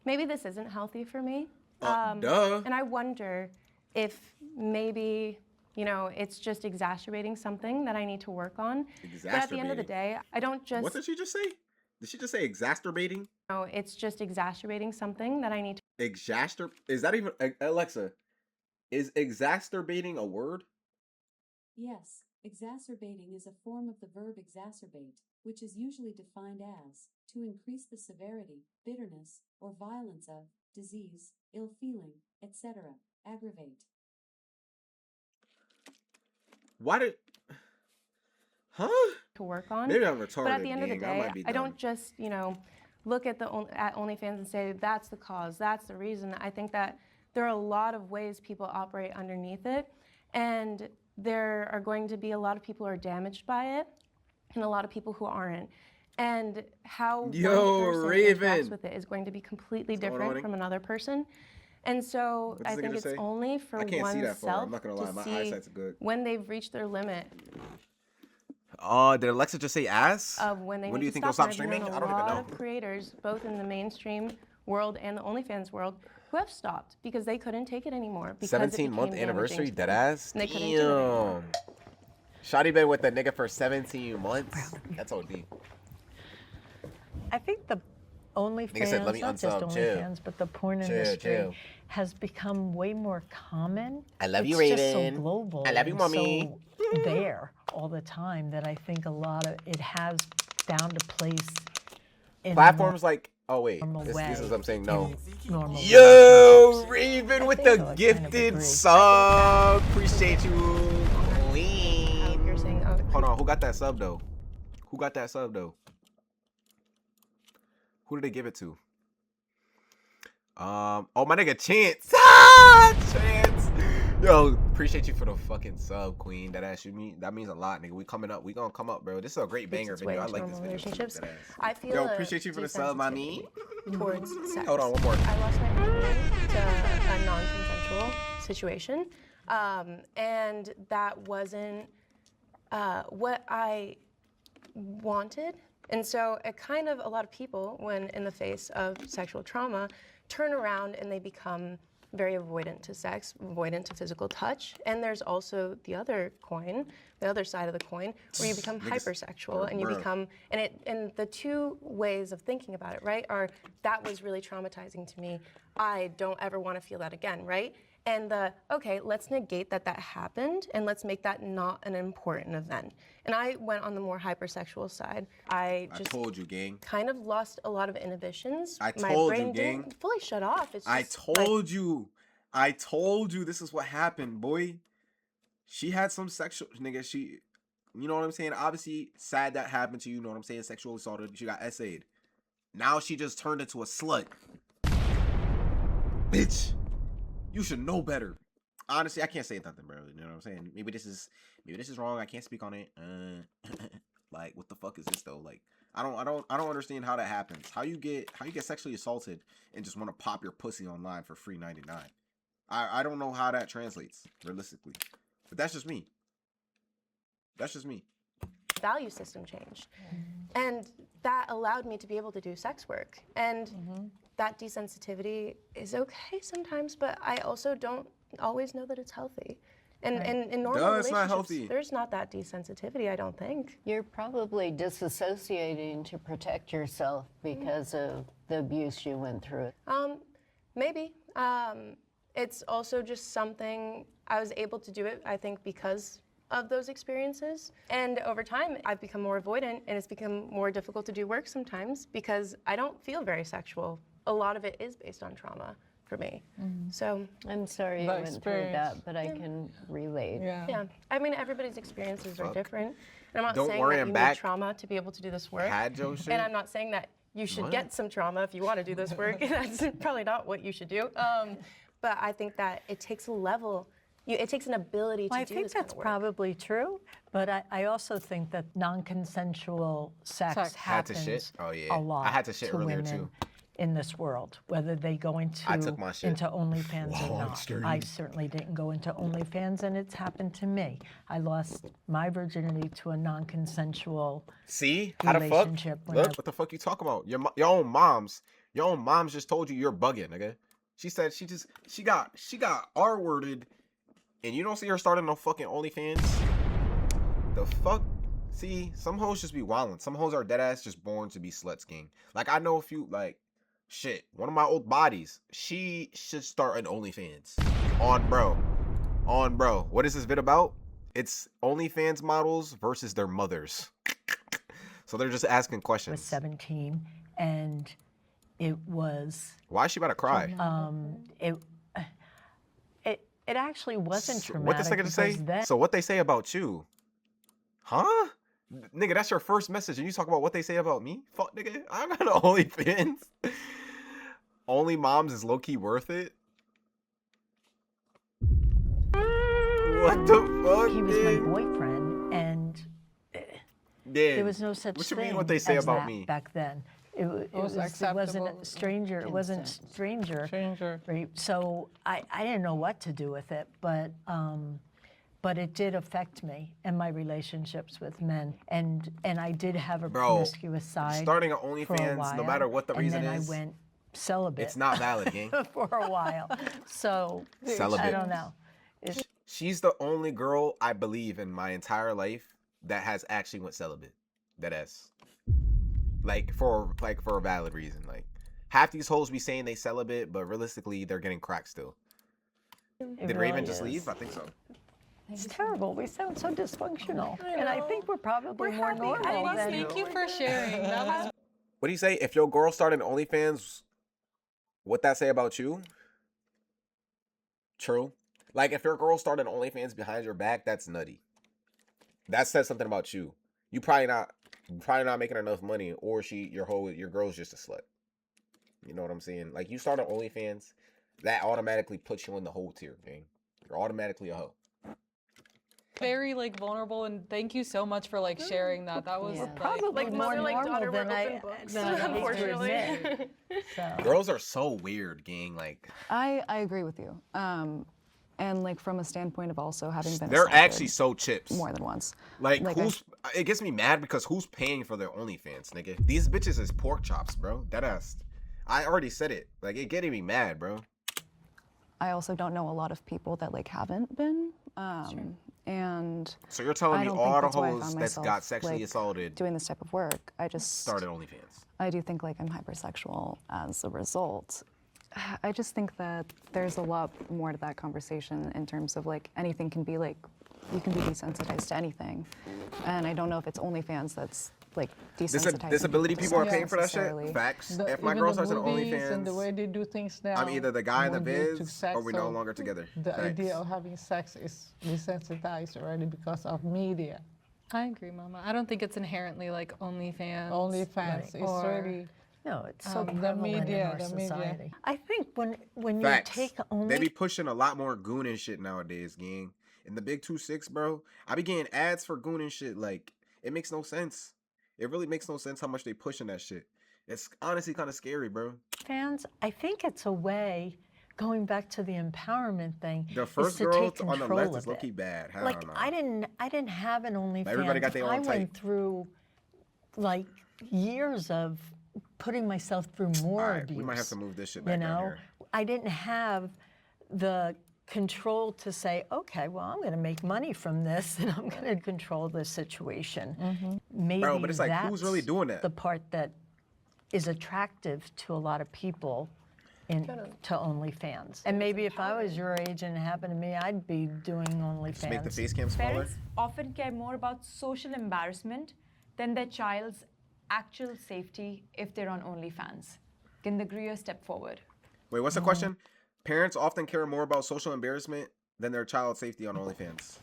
maybe this isn't healthy for me. Duh. And I wonder if maybe, it's just exacerbating something that I need to work on. But at the end of the day, I don't just... What did she just say? Did she just say exacerbating? No, it's just exacerbating something that I need to... Is that even... Alexa, is exacerbating a word? Yes, exacerbating is a form of the verb exacerbate, which is usually defined as to increase the severity, bitterness, or violence of disease, ill feeling, etc. Aggravate. Why did... Huh? to work on. Maybe I'm retarded, But at the end of the gang. I day, might be I dumb. don't just, look at at OnlyFans and say that's the cause, that's the reason. I think that there are a lot of ways people operate underneath it, and there are going to be a lot of people who are damaged by it, and a lot of people who aren't. And how one person interacts with it is going to be completely different from another person. And so I think it's only for I can't see that far. I'm oneself not gonna lie, to my see eyesight's good. when they've reached their limit Did Alexa just say ass? of when they When do need you to think they'll stop. stop And I've streaming? known I don't a even lot know. of creators, both in the mainstream world and the OnlyFans world, who have stopped because they couldn't take it anymore. 17-month anniversary, dead ass. And they couldn't do it anymore. Shawty been with the nigga for 17 months. That's OD. I think the Nigga said, "Let me OnlyFans, not just unsub, chill. OnlyFans, but the porn Chill, industry chill. has become way more common. I love you, It's just so Raven. global. I love you, and mommy. So there all the time that I think a lot of it has found a place in Platforms like Oh wait, normal this way. is what I'm saying. No. in normal Yo, relationships. Raven with I the think so, I kind of gifted agree. sub. Appreciate you, Queen. You're saying, Hold on, who got that sub though? Who got that sub though? Who did they give it to? Oh my nigga Chance. Chance. Yo, appreciate you for the fucking sub, Queen. That means a lot, nigga. We coming up. We gonna come up, bro. This is a great banger video. I like this video. Relationships. That ass. I feel Yo, appreciate you for the sub, mommy. towards sex. Hold on, one more. I lost my virginity to a non-consensual situation, and that wasn't what I wanted. And so it kind of, a lot of people, when in the face of sexual trauma, turn around and they become very avoidant to sex, avoidant to physical touch. And there's also the other coin, the other side of the coin, where you become hypersexual and you become, and the two ways of thinking about it, right, are that was really traumatizing to me. I don't ever want to feel that again, right? And okay, let's negate that happened and let's make that not an important event. And I went on the more hypersexual side. I told you, gang. kind of lost a lot of inhibitions. I My told brain you, gang. didn't fully shut off. It's just, I told you. I told you this is what happened, boy. She had some sexual, nigga, you know what I'm saying? Obviously, sad that happened to you, know what I'm saying? Sexual assaulted. She got essayed. Now she just turned into a slut. Bitch. You should know better. Honestly, I can't say nothing, bro. You know what I'm saying? Maybe this is wrong. I can't speak on it. Like, what the fuck is this though? Like, I don't understand how that happens. How you get sexually assaulted and just want to pop your pussy online for free 99. I don't know how that translates realistically, but that's just me. That's just me. value system changed. And that allowed me to be able to do sex work. And that desensitivity is okay sometimes, but I also don't always know that it's healthy. And in normal relationships, it's not healthy. There's not that desensitivity, I don't think. You're probably disassociating to protect yourself because of the abuse you went through. Maybe. It's also just something I was able to do it, I think, because of those experiences. And over time, I've become more avoidant, and it's become more difficult to do work sometimes because I don't feel very sexual. A lot of it is based on trauma for me. So I'm sorry you went through that, but I can relate. yeah, I mean, everybody's experiences are different. And I'm not Don't saying worry, that I'm you back. need trauma to be able to do this work. Had your shit? And I'm not saying that you should get some trauma if you want to do this work. That's probably not what you should do. But I think that it takes a level, it takes an ability to I do think this kind that's of work. probably true, but I also think that non-consensual sex Had to happens shit? Oh, yeah. a lot I had to shit earlier, women too. in this world, whether they go into OnlyFans or not. I certainly didn't go into OnlyFans, and it's happened to me. I lost my virginity to a non-consensual See? How the fuck? relationship. when Look, I- what the fuck you talking about? Your own moms just told you you're bugging, nigga. She said she got R-worded, and you don't see her starting no fucking OnlyFans. The fuck? See, some hoes just be wildin'. Some hoes are dead ass just born to be sluts, gang. Like, I know a few, like, shit, one of my old bodies, she should start an OnlyFans. On bro. What is this vid about? It's OnlyFans models versus their mothers. So they're just asking was questions. 17, and it was Why is she about to cry? it actually wasn't traumatic. What this nigga just say? because then- So what they say about you? Huh? Nigga, that's your first message, and you talk about what they say about me? Fuck, nigga. I got an OnlyFans. Only moms is low-key worth it? What the fuck, he was my dude? boyfriend, and Yeah. there was no such What you thing mean what they say as about that me? back then. It was wasn't acceptable. a stranger. It wasn't stranger. Right? So I didn't know what to do with it, but it did affect me and my relationships with men, and I did have a promiscuous side. Starting an for a OnlyFans, no while, matter what the reason and then is, I went celibate. it's not valid, gang. for a while. So Celibate. I don't know. She's the only girl I believe in my entire life that has actually went celibate. Deadass. Like for a valid reason. Like half these hoes be saying they celibate, but realistically they're getting cracked still. Did Raven just leave? I think so. It's terrible. We sound so dysfunctional, and I think we're probably more normal than. Thank you for sharing. That was What do you say? If your girl started OnlyFans, what that say about you? True. Like if your girl started OnlyFans behind your back, that's nutty. That says something about you. You probably not making enough money, or your girl's just a slut. You know what I'm saying? Like you started OnlyFans, that automatically puts you in the whole tier, gang. You're automatically a hoe. Very like vulnerable, and thank you so much for like sharing that. That was Probably more normal than I unfortunately. admit. So. Girls are so weird, gang. Like I agree with you. And like from a standpoint of also having been they're assaulted actually so chips. more than once. Like it gets me mad because who's paying for their OnlyFans, nigga? These bitches is pork chops, bro. Deadass. I already said it. Like it getting me mad, bro. I also don't know a lot of people that like haven't been. And so you're telling me I don't all think the that's why I hoes found that's myself, got sexually like, assaulted doing this type of work. I just started OnlyFans. I do think like I'm hypersexual as a result. I just think that there's a lot more to that conversation in terms of like anything can be like, you can be desensitized to anything. And I don't know if it's OnlyFans that's like desensitizing. Disability people are to paying for that necessarily. shit? Facts. The, if my even girl the starts an movies and the OnlyFans, way they do things now. I'm either the guy in the when they took biz sex, or we're no so longer together. The Facts. idea of having sex is desensitized already because of media. I agree, Mama. I don't think it's inherently like OnlyFans. OnlyFans is really. No, it's so the prevalent media, in our the media. society. I think when Facts. you take only They be pushing a lot more goon and shit nowadays, gang. In the big 2-6, bro, I be getting ads for goon and shit. Like, it makes no sense. It really makes no sense how much they pushing that shit. It's honestly kind of scary, bro. fans, I think it's a way, going back to the empowerment thing, The is first to girl take on the control left of is low-key it. bad. Hell Like no. I didn't have an OnlyFans. Everybody got their own I type. went through like years of putting myself through more All right, abuse. we might have to move this shit back You down know, here. I didn't have the control to say, okay, well, I'm going to make money from this, and I'm going to control this situation. Maybe Bro, but it's like, that's who's really doing that? the part that is attractive to a lot of people to OnlyFans. And maybe if I was your age and it happened to me, I'd be doing OnlyFans. Just make the face cam smaller. Parents often care more about social embarrassment than their child's actual safety if they're on OnlyFans. Can the Greer step forward? Wait, what's the question? Parents often care more about social embarrassment than their child's safety on OnlyFans.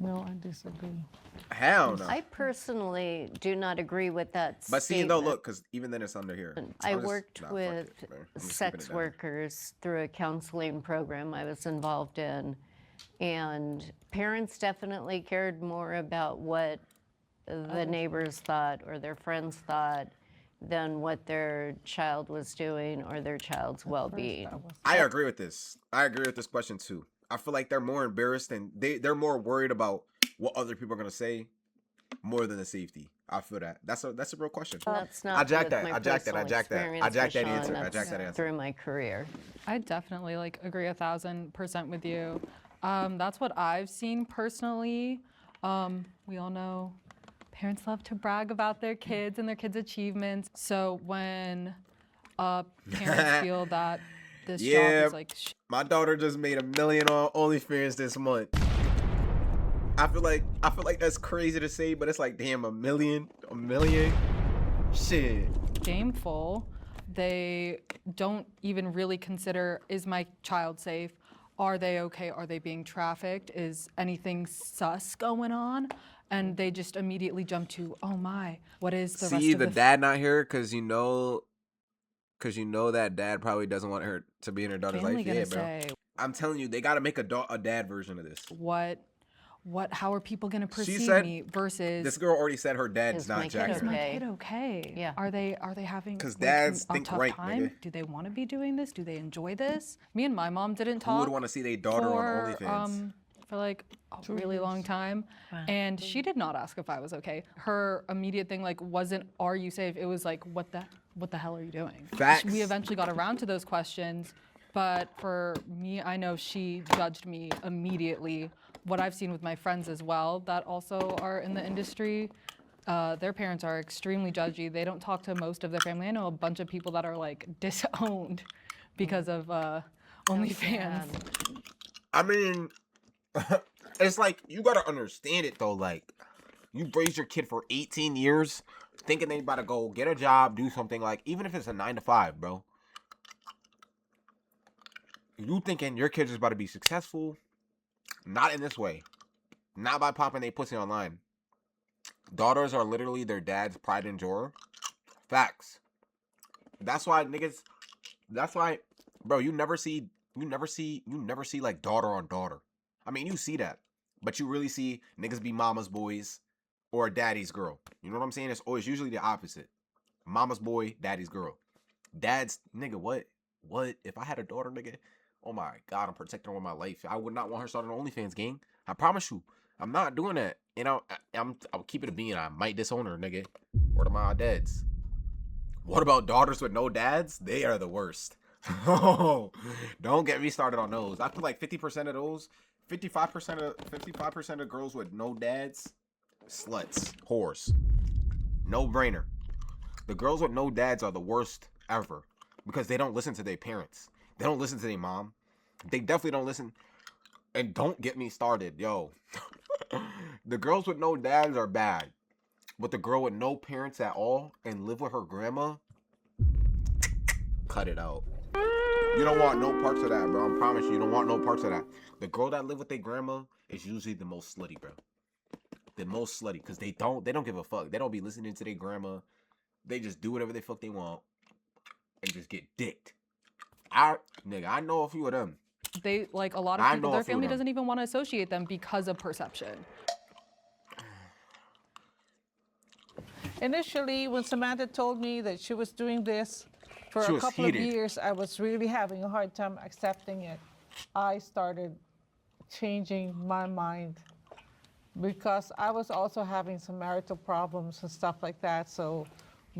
No, I disagree. Hell no. I personally do not agree with that But see, statement. though, look, because even then it's under here. I I'm just- worked nah, fuck with it, man. I'm just keeping sex it down. workers through a counseling program I was involved in, and parents definitely cared more about what the neighbors thought or their friends thought than what their child was doing or their child's well-being. I agree with this. I agree with this question too. I feel like they're more embarrassed and they're more worried about what other people are gonna say more than the safety. I feel that. That's a real question. That's not I jacked with that. my I jacked that. I personal jacked that. I experience, jacked that Sean. answer. I That's jacked that answer. through my career. I definitely like agree 1,000% with you. That's what I've seen personally. We all know parents love to brag about their kids and their kids' achievements. So when parents feel that this job is like my daughter just made $1 million on OnlyFans this month. I feel like that's crazy to say, but it's like, damn, $1 million, shit. shameful, they don't even really consider, is my child safe? Are they okay? Are they being trafficked? Is anything sus going on? And they just immediately jump to, oh my, what is the rest See of the dad not here because you know that dad probably doesn't want her to be in her daughter's family life. gonna Yeah, bro. say? I'm telling you, they got to make a dad version of this. How are people gonna perceive said- me versus This girl already said her dad's Is my not kid jacking is her. my okay? kid okay? Yeah. Are they having 'Cause like, dads a think tough right, time? nigga. Do they want to be doing this? Do they enjoy this? Me and my mom didn't talk. Who would want to see their daughter on for, OnlyFans? For like a really long time. And she did not ask if I was okay. Her immediate thing like wasn't, are you safe? It was like, what the hell are you doing? Facts. We eventually got around to those questions, but for me, I know she judged me immediately. What I've seen with my friends as well that also are in the industry, their parents are extremely judgy. They don't talk to most of their family. I know a bunch of people that are like disowned because of OnlyFans. I mean, it's like, you got to understand it though. Like, you raised your kid for 18 years. thinking they about to go get a job, do something like, even if it's a 9 to 5, bro. You thinking your kids is about to be successful? Not in this way. Not by popping they pussy online. Daughters are literally their dad's pride and joy. Facts. That's why niggas. That's why, bro. You never see like daughter on daughter. I mean, you see that, but you really see niggas be mama's boys or daddy's girl. You know what I'm saying? It's always usually the opposite. Mama's boy, daddy's girl. Dad's nigga. What? If I had a daughter, nigga? Oh my god, I'm protecting her with my life. I would not want her starting an OnlyFans gang. I promise you, I'm not doing that. You know, I'll keep it a bean. I might disown her, nigga. Word of my dads. What about daughters with no dads? They are the worst. Don't get me started on those. I feel like 50% of those, 55% of girls with no dads, sluts, whores. No brainer. The girls with no dads are the worst ever because they don't listen to their parents. They don't listen to their mom. They definitely don't listen. And don't get me started, yo. The girls with no dads are bad. But the girl with no parents at all and live with her grandma, cut it out. You don't want no parts of that, bro. I promise you don't want no parts of that. The girl that live with their grandma is usually the most slutty, bro. The most slutty, because they don't give a fuck. They don't be listening to their grandma. They just do whatever the fuck they want and just get dicked. I know a few of them. They, like, a lot of people, their family doesn't even want to associate them because of perception. Initially, when Samantha told me that she was doing this for a couple of years, I was really having a hard time accepting it. I started changing my mind because I was also having some marital problems and stuff like that. So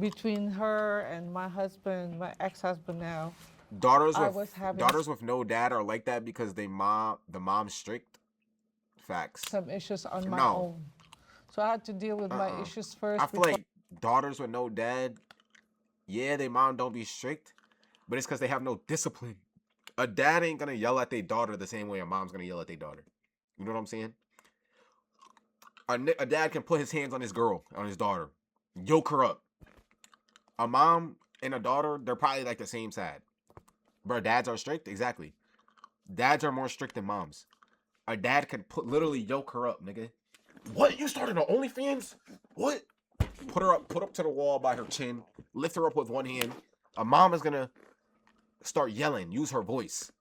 between her and my husband, my ex-husband now, daughters with no dad are like that because the mom's strict. Facts. Some issues on my own. So I had to deal with my issues first. I feel like daughters with no dad, yeah, their mom don't be strict, but it's because they have no discipline. A dad ain't gonna yell at their daughter the same way a mom's gonna yell at their daughter. You know what I'm saying? A dad can put his hands on his girl, on his daughter, yoke her up. A mom and a daughter, they're probably like the same side. Bro, dads are strict? Exactly. Dads are more strict than moms. A dad can literally yoke her up, nigga. What? You started on OnlyFans? What? Put up to the wall by her chin, lift her up with one hand. A mom is gonna start yelling, use her voice.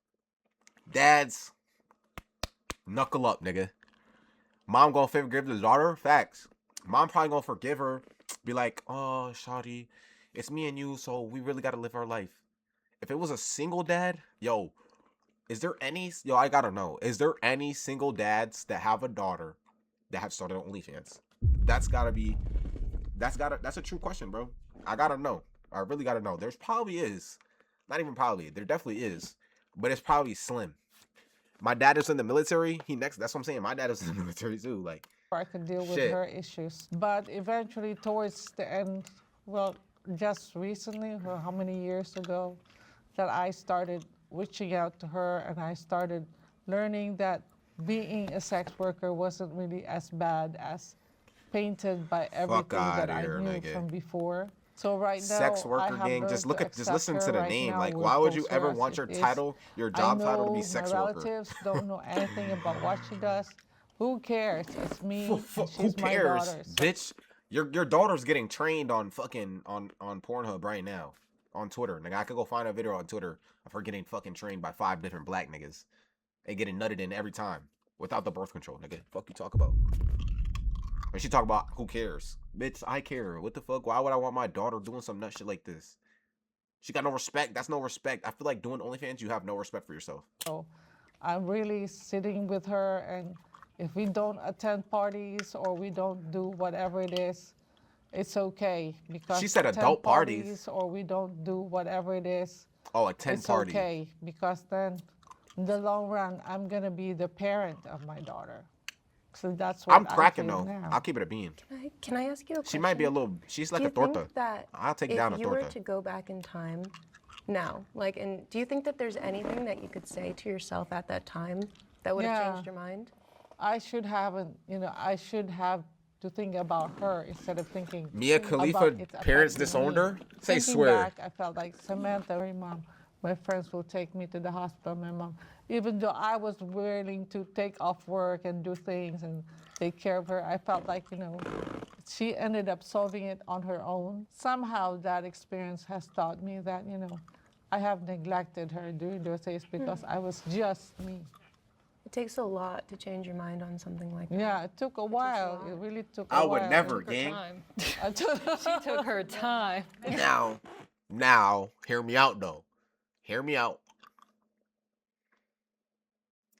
Dads, knuckle up, nigga. Mom gonna forgive the daughter? Facts. Mom probably gonna forgive her, be like, oh, shawty, it's me and you, so we really gotta live our life. If it was a single dad, I gotta know, is there any single dads that have a daughter that have started on OnlyFans? That's a true question, bro. I gotta know. I really gotta know. There's probably is. Not even probably. There definitely is. But it's probably slim. My dad is in the military. That's what I'm saying. My dad is in the military too. Like, I could deal with her issues. But eventually towards the end, well, just recently, or how many years ago, that I started reaching out to her and I started learning that being a sex worker wasn't really as bad as painted by everything that I knew from before. So right now, sex worker gang. Just listen to the name. Like, why would you ever want your title, your job title, to be sex worker? My relatives don't know anything about what she does. Who cares? It's me. And she's my daughter. Bitch? Your daughter's getting trained on fucking on Pornhub right now, on Twitter. Nigga, I could go find a video on Twitter of her getting fucking trained by 5 different black niggas and getting nutted in every time without the birth control. Nigga, fuck you talk about? And she talk about who cares? Bitch, I care. What the fuck? Why would I want my daughter doing some nut shit like this? She got no respect. That's no respect. I feel like doing OnlyFans, you have no respect for yourself. So I'm really sitting with her, and if we don't attend parties or we don't do whatever it is, it's okay. Because she said adult parties. Or we don't do whatever it is. Oh, attend parties. It's okay, because then in the long run, I'm going to be the parent of my daughter. So that's what I'm cracking though. Now. I'll keep it a bean. Can I ask you a question? She might be a little. She's like a torta. I'll take down a torta. If you were to go back in time, now, like, and do you think that there's anything that you could say to yourself at that time that would have changed your mind? I should have to think about her instead of thinking Mia about Khalifa it's parents affecting disowned me. her? Say Thinking swear. back, I felt like Samantha, every mom, my friends will take me to the hospital. My mom, even though I was willing to take off work and do things and take care of her, I felt like, she ended up solving it on her own. Somehow that experience has taught me that, I have neglected her during those days because I was just me. It takes a lot to change your mind on something like that. Yeah, it took a while. It really took a I while. would never, Her gang. time. She took her time. Now, hear me out though. Hear me out.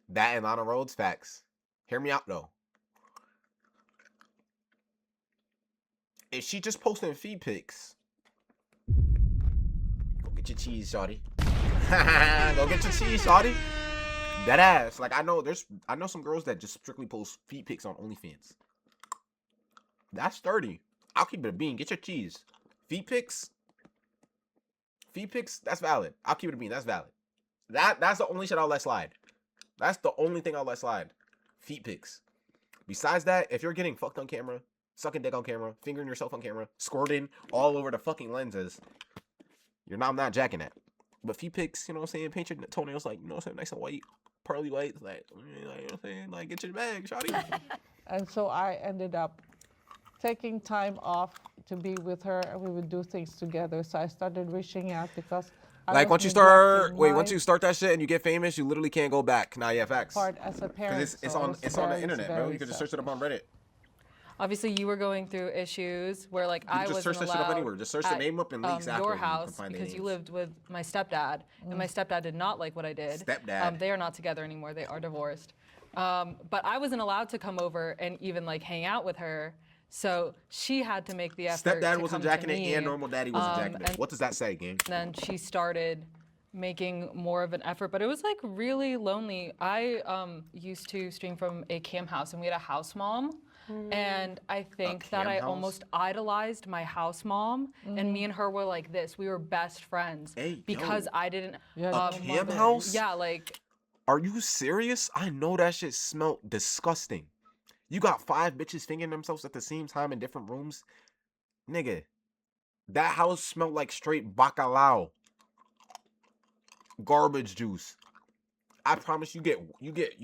That and Lana Rhodes facts. Hear me out though. If she just posting feed pics, go get your cheese, shawty. Go get your cheese, shawty. That ass. Like I know some girls that just strictly post feed pics on OnlyFans. That's 30. I'll keep it a bean. Get your cheese. Feed pics. Feed pics, that's valid. I'll keep it a bean. That's valid. That's the only shit I'll let slide. That's the only thing I'll let slide. Feet pics. Besides that, if you're getting fucked on camera, sucking dick on camera, fingering yourself on camera, squirting all over the fucking lenses, I'm not jacking that. But feet pics, you know what I'm saying? Paint your toenails like, you know what I'm saying? Nice and white, pearly white. Like, you know what I'm saying? Like, get your bag, shawty. And so I ended up taking time off to be with her, and we would do things together. So I started reaching out because Like once you start that shit and you get famous, you literally can't go back. Nah, yeah, facts. Part as a parent, It's so on it's the very, internet, bro. very You can just search it up on Reddit. Obviously, you were going through issues where, like, I just wasn't search that shit up allowed anywhere. Just search the at, name up and links after, your and you can house find the because you names. lived with my stepdad, and my stepdad did not like what I did. Stepdad. They are not together anymore. They are divorced. But I wasn't allowed to come over and even like hang out with her. So she had to make the effort. Stepdad to wasn't come to jacking it, me. and normal daddy wasn't jacking it. And What does that say, gang? then she started making more of an effort, but it was like really lonely. I used to stream from a cam house, and we had a house mom. And I think that I house? almost idolized my house mom, and me and her were like this. We were best friends because yo. I didn't. A cam house? Yeah, like. Are you serious? I know that shit smelled disgusting. You got 5 bitches fingering themselves at the same time in different rooms? Nigga, that house smelled like straight bacalao. Garbage juice. I promise you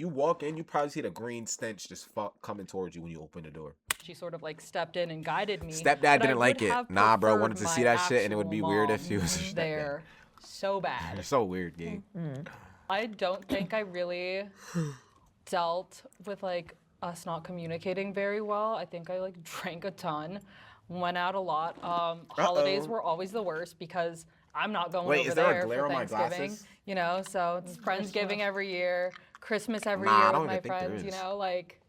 walk in, you probably see the green stench just coming towards you when you open the door. She sort of like stepped in and guided me. Stepdad didn't like it. Nah, bro, wanted to see that shit, and it would be weird if he was a there. So bad. It's so weird, gang. I don't think I really dealt with like us not communicating very well. I think I like drank a ton, went out a lot. Holidays were always the worst because I'm not going Wait, over is there a there glare for on my Thanksgiving. glasses? You know, so it's Friendsgiving every year, Christmas every Nah, I year don't with my even think there friends. You is. know, like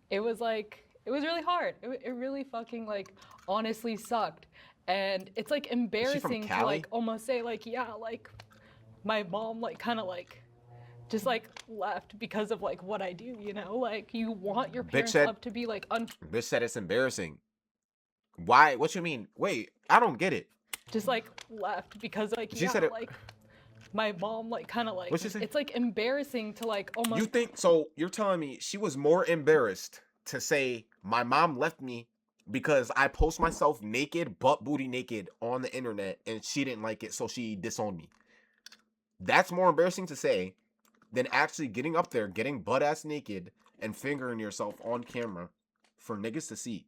it was really hard. It really fucking like honestly sucked, and it's like embarrassing to Cali? like almost say like yeah like my mom like kind of like just like left because of like what I do, you know? Like you want your parents love to be like Bitch said it's embarrassing. Why? What you mean? Wait, I don't get it. just like left because like She yeah said it- like my mom like kind of like What'd she say? it's like embarrassing to like almost You think so? You're telling me she was more embarrassed to say my mom left me because I post myself naked, butt booty naked on the internet, and she didn't like it, so she disowned me. That's more embarrassing to say than actually getting up there, getting butt ass naked, and fingering yourself on camera for niggas to see.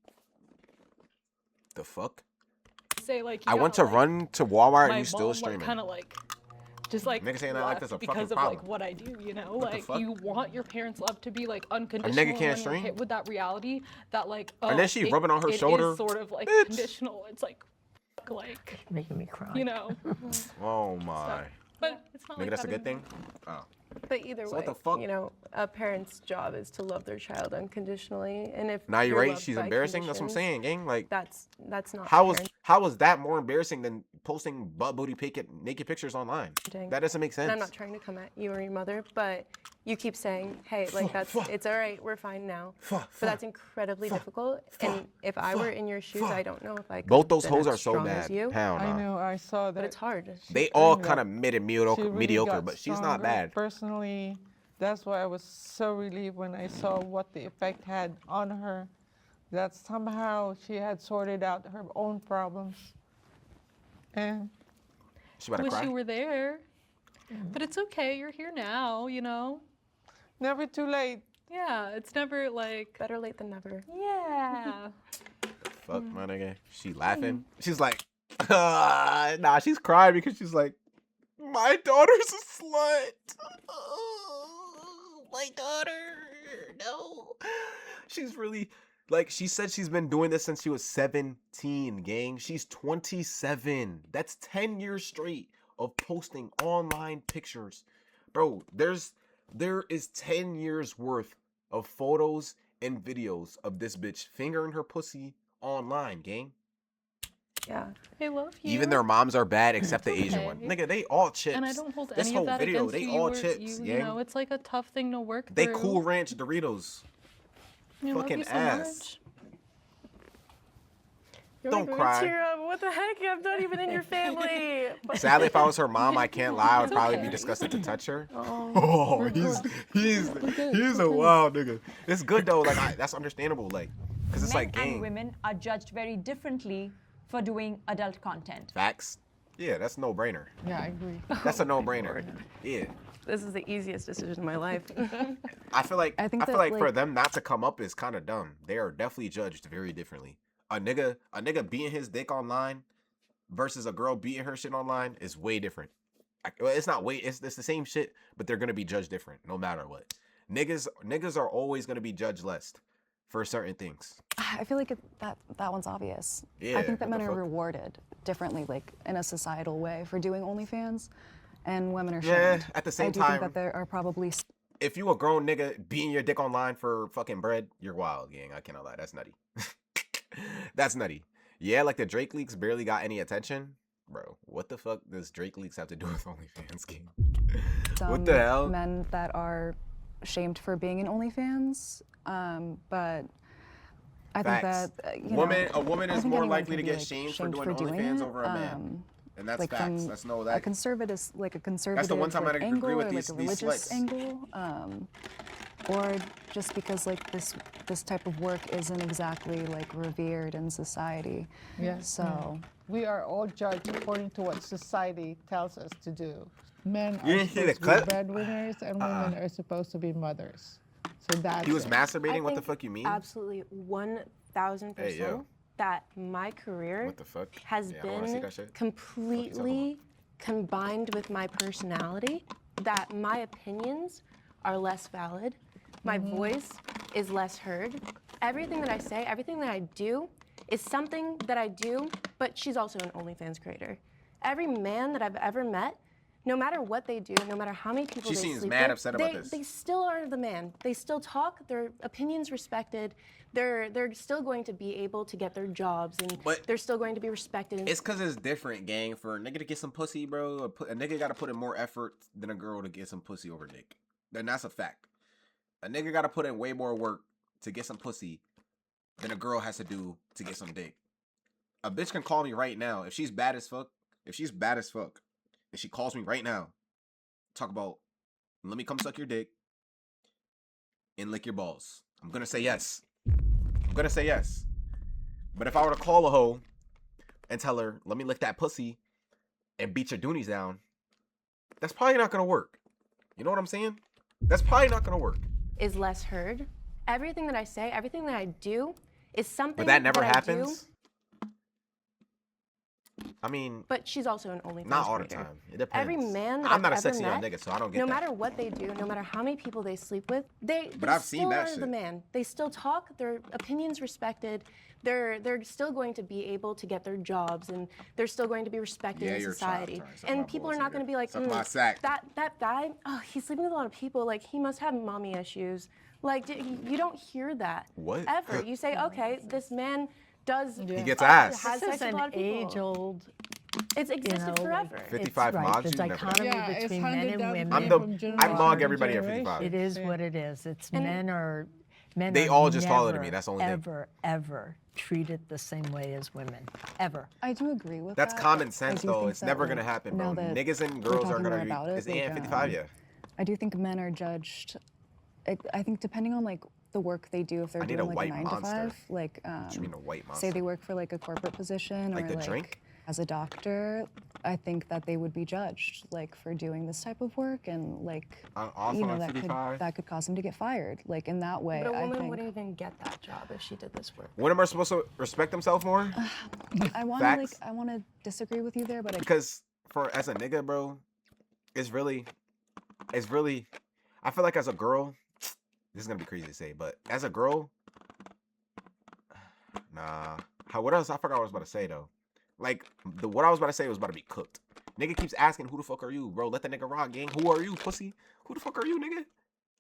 The fuck? say like I yeah, went to like, run to Walmart my and you still mom, streaming. like, kind of like just like Nigga saying that like that's a left fucking because of problem. like what I do, you know? What the Like fuck? you want your parents' love to be like unconditional. can't and when stream? you're hit with that reality that like And then she rubbing on her it shoulder. is sort of like Bitch. conditional. It's like Making me cry. you know. Oh my. But it's not Nigga, like that's a that good thing? anymore. Oh. But either So way, what the fuck? a parent's job is to love their child unconditionally, and if Now you're you're right, loved she's by embarrassing. That's what I'm conditions, saying, gang. Like That's not how was that more embarrassing than posting butt booty naked pictures online? parenting. That doesn't make sense. And I'm not trying to come at you or your mother, but you keep saying, hey, like it's all right, we're fine now. But that's incredibly difficult. And if I were in your shoes, I don't know if I could. Both those have been hoes as are so strong as bad. you. Hell I no. know, I saw that. But it's hard. They all grew kind of up. mediocre, She really mediocre, got but she's not stronger. bad. Personally, that's why I was so relieved when I saw what the effect had on her that somehow she had sorted out her own problems. And She about to Wish cry. you were there. But it's okay. You're here now, you know? never too late. Yeah, it's never like, Better late than never. yeah. Fuck, my nigga. She laughing. She's like, nah, she's crying because she's like, my daughter's a slut. My daughter, no. She's really, like, she said she's been doing this since she was 17, gang. She's 27. That's 10 years straight of posting online pictures. Bro, there is 10 years worth of photos and videos of this bitch fingering her pussy online, gang. Yeah. I love you. Even their moms are bad except the Asian okay. one. Nigga, they all chips. And I don't hold this any whole of that video, against they you. all You were- chips, you gang. know, it's like a tough thing to work They through. Cool Ranch Doritos. I love fucking you so ass. much. You're Don't like, cry. Tear up. What the heck? I'm not even in your family. Sadly, if I was her mom, I can't lie. I would It's probably okay. be disgusted to touch her. Oh. Oh, he's a wild nigga. It's good though. Like that's understandable. Like, cause it's Men like and gang women are judged very differently for doing adult content. facts. Yeah, that's no brainer. Yeah, I agree. That's a no brainer. Yeah, This is the easiest decision in my life. I feel like I think feel that, like for like- them not to come up is kind of dumb. They are definitely judged very differently. A nigga beating his dick online versus a girl beating her shit online is way different. Well, it's not way. It's the same shit, but they're gonna be judged different no matter what. Niggas are always gonna be judged less for certain things. I feel like that one's obvious. Yeah, I think that what men the are fuck? rewarded differently, like in a societal way, for doing OnlyFans, and women are Yeah, shamed. at the I same do think time, that there are probably if you a grown nigga beating your dick online for fucking bread, you're wild, gang. I cannot lie. That's nutty. That's nutty. Yeah, like the Drake leaks barely got any attention. Bro, what the fuck does Drake leaks have to do with OnlyFans, gang? What the hell? men that are shamed for being in OnlyFans, but I think Facts. that you Woman, know, a woman I is think more anyone likely can to be, get like, shamed for doing doing OnlyFans it, over a man. And that's like facts. from Let's know a that. conservative, like a conservative one time I like, agree angle with or these like a religious sluts. angle, or just because like this type of work isn't exactly like revered in society. Yes. So We are all judged according to what society tells us to do. Men You are didn't hear the supposed to be clip? breadwinners and women are supposed to be mothers. So that's He was it. masturbating? I What the think fuck you mean? Absolutely 1,000% Hey, yo. that my career What the fuck? has Yeah, I wanna see been that shit. completely combined with my personality, that my opinions are less valid, my voice is less heard. Everything that I say, everything that I do is something that I do, but she's also an OnlyFans creator. Every man that I've ever met, no matter what they do, no matter how many people She they seems sleep mad with, upset about this. they still are the man. They still talk, their opinions respected. They're still going to be able to get their jobs, and But- they're still going to be respected. It's cause it's different, gang. For a nigga to get some pussy, bro, a nigga gotta put in more effort than a girl to get some pussy over dick. Then that's a fact. A nigga gotta put in way more work to get some pussy than a girl has to do to get some dick. A bitch can call me right now if she's bad as fuck. If she's bad as fuck, and she calls me right now, talk about, let me come suck your dick and lick your balls. I'm gonna say yes. I'm gonna say yes. But if I were to call a hoe and tell her, let me lick that pussy and beat your doonies down, that's probably not gonna work. You know what I'm saying? That's probably not gonna work. Is less heard. Everything that I say, everything that I do is something But that never I do, happens. I mean, but she's also an OnlyFans not all the creator. time. It depends. Every man that I'm I've not a ever sexy young met, nigga, so I don't get no that. matter what they do, no matter how many people they sleep with, they I've seen still that are the shit. man. They still talk, their opinions respected. They're still going to be able to get their jobs, and they're still going to be respected Yeah, in you're a child. society. Sorry, suck my And people balls, are not nigga. going to be like, Suck my sack." that guy, oh, he's sleeping with a lot of people. Like, he must have mommy issues. Like, you don't hear that. What? Ever. You say, okay, this man does. He gets ass. Has This sex is with a lot an of people. age-old, It's existed know, forever. like, 55 it's right, mods, the you never know. dichotomy Yeah, it's between men handed and down women. I'm from the I generation mug to everybody at generation. 55. It is what it is. It's men They are all just taller than me, never, that's the only thing. ever treated the same way as women. Ever. I do agree with That's that. common I sense do though. think It's that, never like, gonna happen, bro. now that Niggas and we're girls are talking gonna more about It's it, like, 55, yeah. I do think men are judged. I think depending on like the work they do if they're I need doing a like white a 9 to monster. 5. Like, What you mean a white monster? say they work for like a corporate position Like or the like drink? as a doctor, I think that they would be judged like for doing this type of work, and like Also you know on that could 55? that could cause them to get fired. Like in that way, But a I woman think wouldn't even get that job if she did this work. Women are supposed to respect themselves more? I want to Facts. disagree with you there, but Because as a nigga, bro, it's really, I feel like as a girl, this is gonna be crazy to say, but as a girl, nah. What else? I forgot what I was about to say though. Like what I was about to say was about to be cooked. Nigga keeps asking, who the fuck are you, bro? Let the nigga rock, gang. Who are you, pussy? Who the fuck are you, nigga?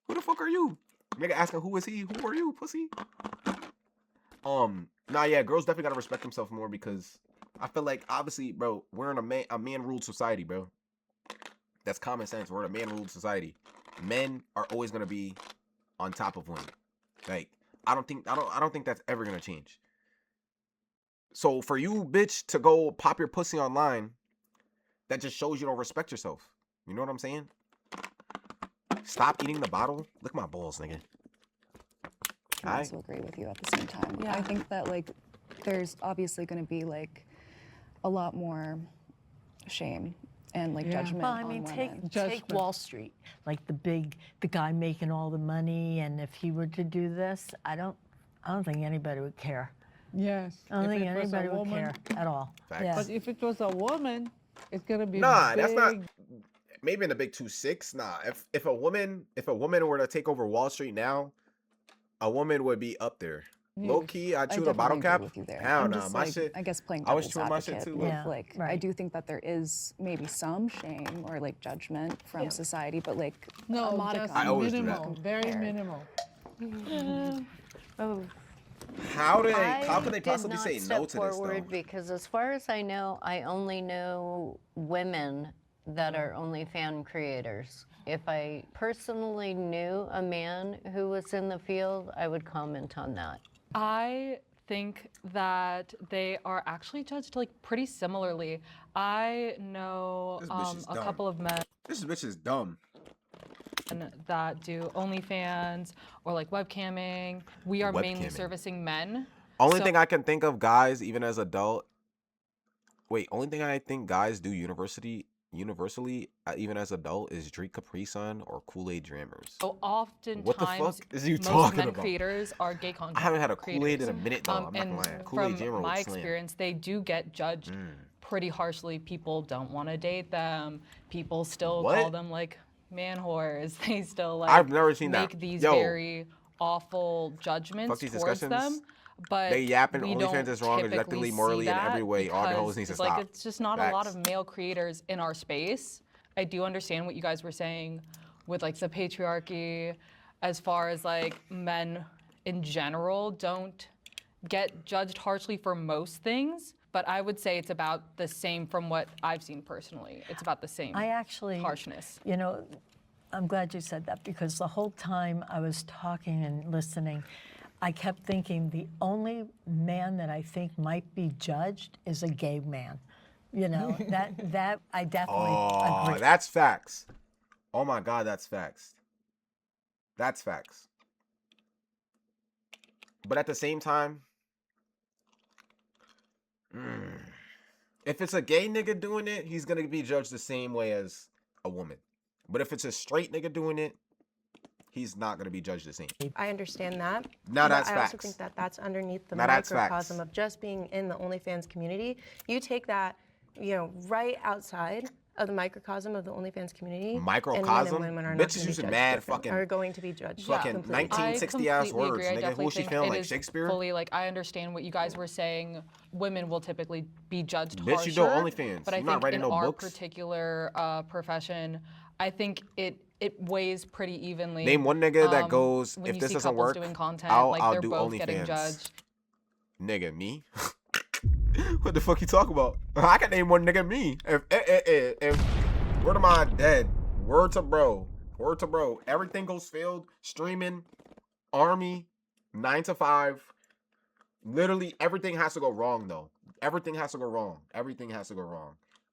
Who the fuck are you? Nigga asking, who is he? Who are you, pussy? Nah, yeah, girls definitely gotta respect themselves more because I feel like obviously, bro, we're in a man ruled society, bro. That's common sense. We're in a man ruled society. Men are always gonna be on top of women. Like I don't think that's ever gonna change. So for you, bitch, to go pop your pussy online, that just shows you don't respect yourself. You know what I'm saying? Stop eating the bottle. Lick my balls, nigga. I also agree with you at the same time. Yeah. I think that like there's obviously going to be like a lot more shame and like judgment Well, I on mean, women. take Wall Street, like the guy making all the money, and if he were to do this, I don't think anybody would care. Yes. I don't if think it was a anybody would woman- care at all. Facts. Yeah. But if it was a woman, it's gonna be Nah, big. that's not. Maybe in the big 2-6. Nah, if a woman were to take over Wall Street now, a woman would be up there. Low key, I chew the bottle definitely cap. agree with you there. Hell I'm nah, just my like, shit. I guess playing I was devil's chewing my shit advocate too. with, Yeah, like I right. do think that there is maybe some shame or like judgment from society, but like a No, modicum. just I always do that. minimal, very minimal. Oh, How could I they did possibly not say step no to forward this because as far as I know, I only know women that are OnlyFans creators. If I personally knew a man who was in the field, I would comment on that. I think that they are actually judged like pretty similarly. I know This bitch is a dumb. couple of men though? This bitch is dumb. that do OnlyFans or like webcamming. We are mainly Webcamming. servicing men. Only So- thing I can think of, guys, even as adult. Wait, only thing I think guys do universally, even as adult, is drink Capri Sun or Kool-Aid Drammers. So oftentimes, What the fuck is you most talking men about? creators are gay content. I haven't had a Kool-Aid creators. in a minute though. I'm not And gonna lie. Kool-Aid from Jammer my would slam. experience, they do get judged pretty harshly. People don't want to date them. People still call What? them like man whores. They still like I've never seen that. make these Yo. very awful judgments these towards discussions. them. But They yapping we OnlyFans don't is wrong typically objectively, see morally, in that every way. All the hoes because needs to it's like stop. it's just not a lot Facts. of male creators in our space. I do understand what you guys were saying with like the patriarchy, as far as like men in general don't get judged harshly for most things. But I would say it's about the same from what I've seen personally. It's about the same I actually, harshness. you know, I'm glad you said that because the whole time I was talking and listening, I kept thinking the only man that I think might be judged is a gay man. You know, that I definitely Oh, agree. that's facts. Oh my God, that's facts. That's facts. But at the same time, if it's a gay nigga doing it, he's gonna be judged the same way as a woman. But if it's a straight nigga doing it, he's not gonna be judged the same. I understand that. Now but that's I facts. also think that that's underneath the Now that's microcosm facts. of just being in the OnlyFans community. You take that, you know, right outside of the microcosm of the OnlyFans community. Microcosm? And men and women are Bitches not gonna be using judged mad different, fucking- are going to be judged fucking completely. 1960 ass completely words, agree. I nigga. definitely Who she think feeling it like is Shakespeare? Fully, like I understand what you guys were saying. Women will typically be judged Bitch, harsher. you do OnlyFans. But I You not think writing in no our books? particular profession, I think it weighs pretty evenly. Name one nigga that goes, when if you this see doesn't couples work, doing content, I'll like they're do both getting OnlyFans. judged. Nigga, me? What the fuck you talking about? I can name one nigga, me. If word of my dead, word to bro, everything goes failed, streaming, army, 9 to 5, literally everything has to go wrong though. Everything has to go wrong.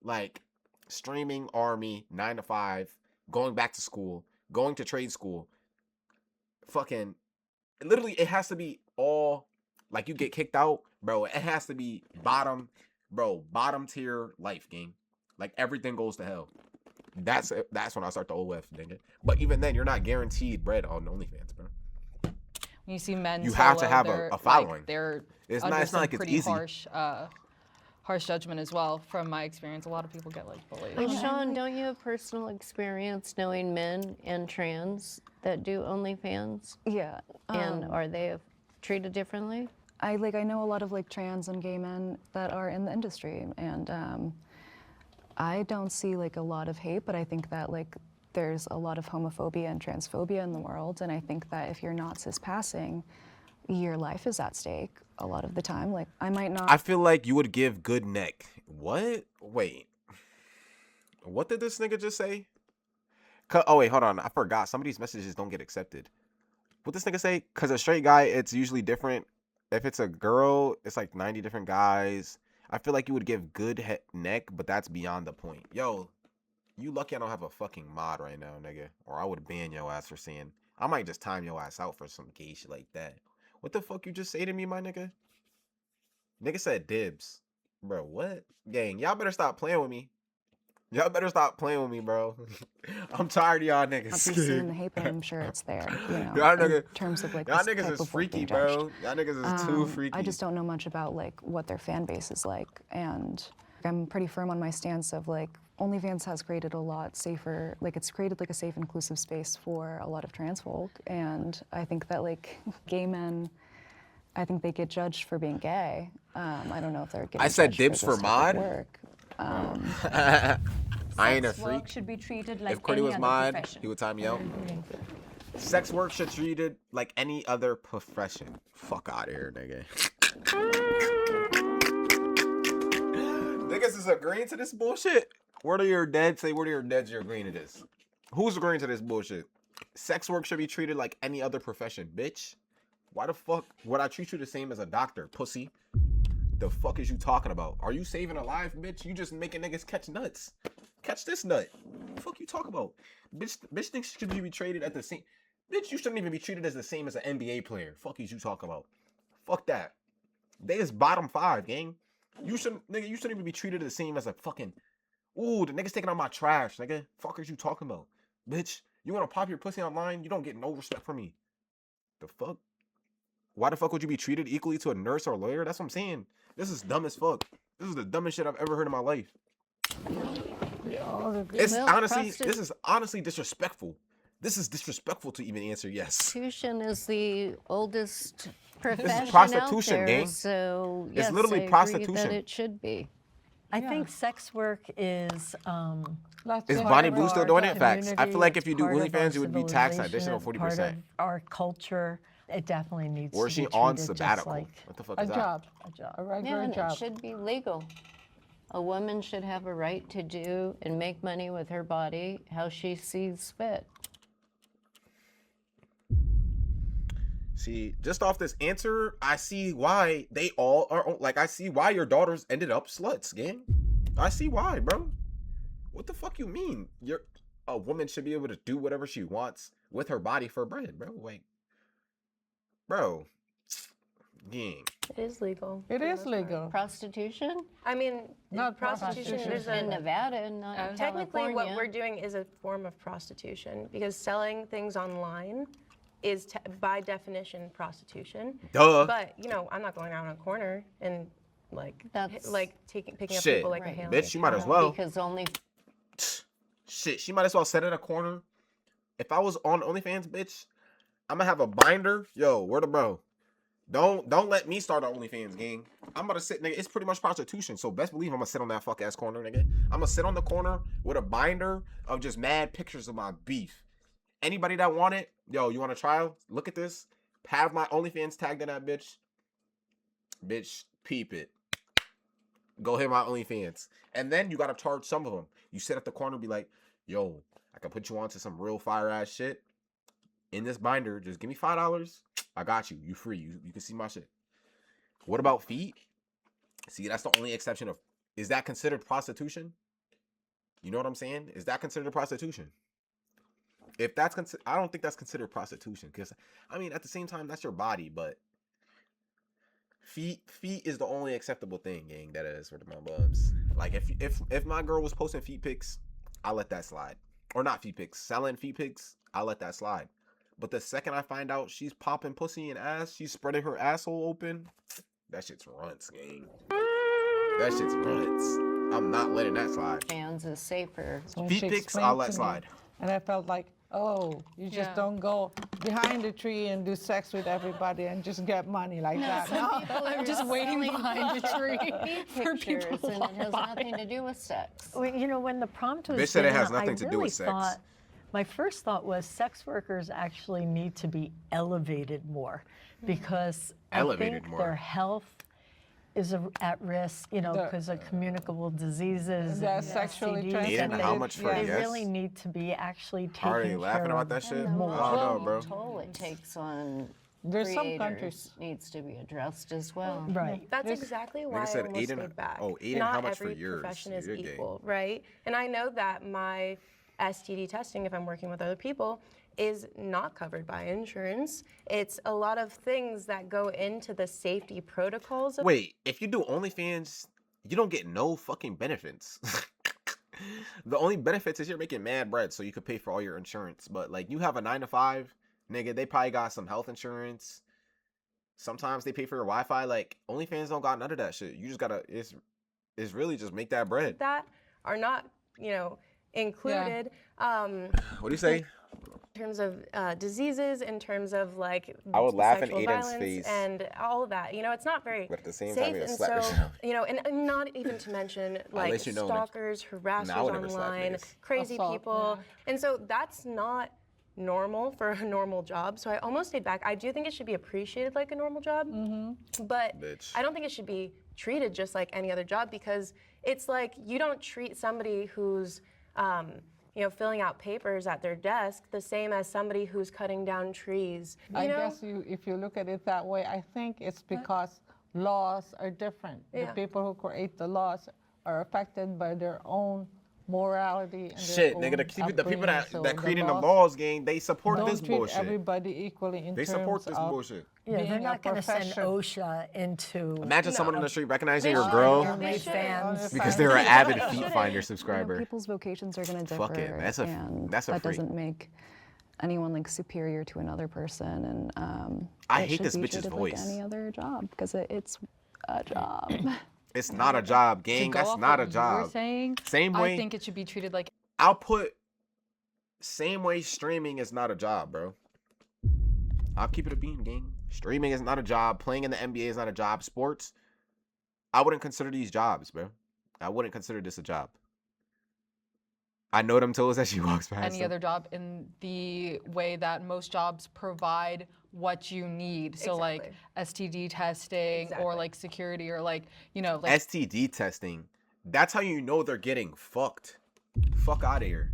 Like streaming, army, 9 to 5, going back to school, going to trade school, fucking literally it has to be all like you get kicked out, bro. It has to be bottom tier life, gang. Like everything goes to hell. That's when I start the OF, nigga. But even then, you're not guaranteed bread on OnlyFans, bro. When you see men You solo, have to have they're, a following. Like, they're It's under not some like it's pretty easy. harsh judgment as well. From my experience, a lot of people get like bullied. But Sean, don't you have personal experience knowing men and trans that do OnlyFans? Yeah. And are they treated differently? I know a lot of like trans and gay men that are in the industry, and I don't see like a lot of hate, but I think that like there's a lot of homophobia and transphobia in the world, and I think that if you're not cis-passing, your life is at stake a lot of the time. Like I might not. I feel like you would give good neck. What? Wait. What did this nigga just say? Oh wait, hold on. I forgot. Some of these messages don't get accepted. What this nigga say? Cause a straight guy, it's usually different. If it's a girl, it's like 90 different guys. I feel like you would give good neck, but that's beyond the point. Yo, you lucky I don't have a fucking mod right now, nigga. Or I would ban your ass for saying. I might just time your ass out for some gay shit like that. What the fuck you just say to me, my nigga? Nigga said dibs. Bro, what? Gang, y'all better stop playing with me. Y'all better stop playing with me, bro. I'm tired of y'all niggas. Not be seeing the hate, but I'm sure it's there. You know, Y'all in nigga, terms of like y'all this niggas type is of work freaky, being judged. bro. Y'all niggas is too freaky. I just don't know much about like what their fan base is like, and I'm pretty firm on my stance of like OnlyFans has created a lot safer, like it's created like a safe, inclusive space for a lot of trans folk, and I think that like gay men, I think they get judged for being gay. I don't know if they're getting. I said judged dibs for for this type of mod? work. I ain't a Sex work freak. should be treated like If Critty any was other mod, profession. he would time me out. Sex work should treated like any other profession. Fuck out of here, nigga. Niggas is agreeing to this bullshit. Word of your dead, say word of your dead, you're agreeing to this. Who's agreeing to this bullshit? Sex work should be treated like any other profession, bitch. Why the fuck would I treat you the same as a doctor, pussy? The fuck is you talking about? Are you saving a life, bitch? You just making niggas catch nuts. Catch this nut. The fuck you talk about? Bitch thinks she should be treated at the same. Bitch, you shouldn't even be treated as the same as an NBA player. Fuck is you talking about? Fuck that. They is bottom 5, gang. You shouldn't even be treated the same as a fucking. Ooh, the nigga's taking out my trash, nigga. Fuck is you talking about? Bitch, you wanna pop your pussy online? You don't get no respect from me. The fuck? Why the fuck would you be treated equally to a nurse or a lawyer? That's what I'm saying. This is dumb as fuck. This is the dumbest shit I've ever heard in my life. It's Well, honestly, this is honestly disrespectful. This is disrespectful to even answer yes. Prostitution is the oldest profession prostitution, out there, gang. so It's yes, literally I agree prostitution. that it should be. I think sex work is Is Part Bonnie of Blue still our doing it? Facts. I community, feel like it's if you do part of our OnlyFans, you would be taxed an civilization, additional it's part 40%. of our culture. It definitely needs Or to is she be on treated just sabbatical? like What the fuck A is that? job, a job. a Yeah, regular and it job. should be legal. A woman should have a right to do and make money with her body how she sees fit. See, just off this answer, I see why they all are like. I see why your daughters ended up sluts, gang. I see why, bro. What the fuck you mean? A woman should be able to do whatever she wants with her body for bread, bro. Like, bro, gang. It is legal. It is legal. Prostitution? I mean, Not prostitution. prostitution. There's In a Nevada, not in technically what California. we're doing is a form of prostitution because selling things online is by definition prostitution. Duh. But you know, I'm not going out on a corner and like That's- picking up Shit, people like Right. a ham. bitch, you might as well. Because only Shit, she might as well sit in a corner. If I was on OnlyFans, bitch, I'm gonna have a binder. Yo, where the bro? Don't let me start an OnlyFans, gang. I'm gonna sit, nigga. It's pretty much prostitution. So best believe I'm gonna sit on that fuck ass corner, nigga. I'm gonna sit on the corner with a binder of just mad pictures of my beef. Anybody that want it, yo, you want a trial? Look at this. Have my OnlyFans tagged in that bitch. Bitch, peep it. Go hit my OnlyFans. And then you gotta charge some of them. You sit at the corner and be like, yo, I can put you on to some real fire ass shit. In this binder, just give me $5. I got you. You free. You can see my shit. What about feet? See, that's the only exception of. Is that considered prostitution? You know what I'm saying? Is that considered prostitution? If that's I don't think that's considered prostitution, because I mean, at the same time, that's your body, but feet is the only acceptable thing, gang. That is for my bubs. Like if my girl was posting feet pics, I let that slide. Or not feet pics, selling feet pics, I let that slide. But the second I find out she's popping pussy and ass, she's spreading her asshole open, that shit's runts, gang. That shit's runts. I'm not letting that slide. Fans is safer. So when Feet she pics, explained I'll to let me, slide. And I felt like, oh, you just don't go behind the tree and do sex with everybody and just get money like that. No. I'm just waiting behind a tree Feet for pictures, people and to it has buy. nothing to do with sex. Well, you know, when the prompt was Bitch said it has given, nothing I to do really with sex. thought, my first thought was sex workers actually need to be elevated more because Elevated I think more. their health is at risk, you know, because of communicable diseases They're and sexually STDs. transmitted. Aiden, how much for They yes? really need to be actually taken Are they care laughing about of that shit? I And the don't know, emotional bro. toll it takes on There's some creators countries. needs to be addressed as well. Right. That's exactly why I said almost Aiden- stayed back. oh, Aiden, Not how much for every yours? profession is You're gay. equal, right? And I know that my STD testing, if I'm working with other people, is not covered by insurance. It's a lot of things that go into the safety protocols. Wait, if you do OnlyFans, you don't get no fucking benefits. The only benefits is you're making mad bread, so you could pay for all your insurance. But like, you have a 9 to 5, nigga. They probably got some health insurance. Sometimes they pay for your Wi-Fi. Like, OnlyFans don't got none of that shit. You just gotta. It's really just make that bread. That are not, you know, included. What do you say? In terms of diseases, in terms of like I would laugh in sexual Aiden's violence face. and all of that. You know, it's not very But at the same safe, time, you and slap so yourself. you know, and not even to mention like let you know, nigga. stalkers, harassers Nah, I would never slap online, niggas. crazy Assault, people, and so that's not normal for a normal job. So I almost stayed back. I do think it should be appreciated like a normal job, but Bitch. I don't think it should be treated just like any other job because it's like you don't treat somebody who's you know, filling out papers at their desk the same as somebody who's cutting down trees. You I know? guess if you look at it that way, I think it's because laws are different. The Yeah. people who create the laws are affected by their own morality and Shit, their nigga. own The people upbringing. that So creating the laws laws, gang, they support don't this treat bullshit. everybody equally in They terms support this of bullshit. Yeah, they're being a not going to send profession. OSHA into Imagine someone on the street recognizing They your should. girl They should. OnlyFans. because they're an avid They feet shouldn't. finder You know, subscriber. people's vocations are going to differ, Fuck it, that's a and that's a that freak. doesn't make anyone like superior to another person. And I it hate should this be bitch's treated voice. like any other job because it's a job. It's not a job, To gang. go That's off not what a you were job. saying, Same way. I think it should be treated like I'll put same way streaming is not a job, bro. I'll keep it a beam, gang. Streaming is not a job. Playing in the NBA is not a job. Sports, I wouldn't consider these jobs, bro. I wouldn't consider this a job. I know them toes as she walks past any them. other job in the way that most jobs provide what you need. So like STD testing or like security or like, you know, like STD testing. That's how you know they're getting fucked. Fuck out of here.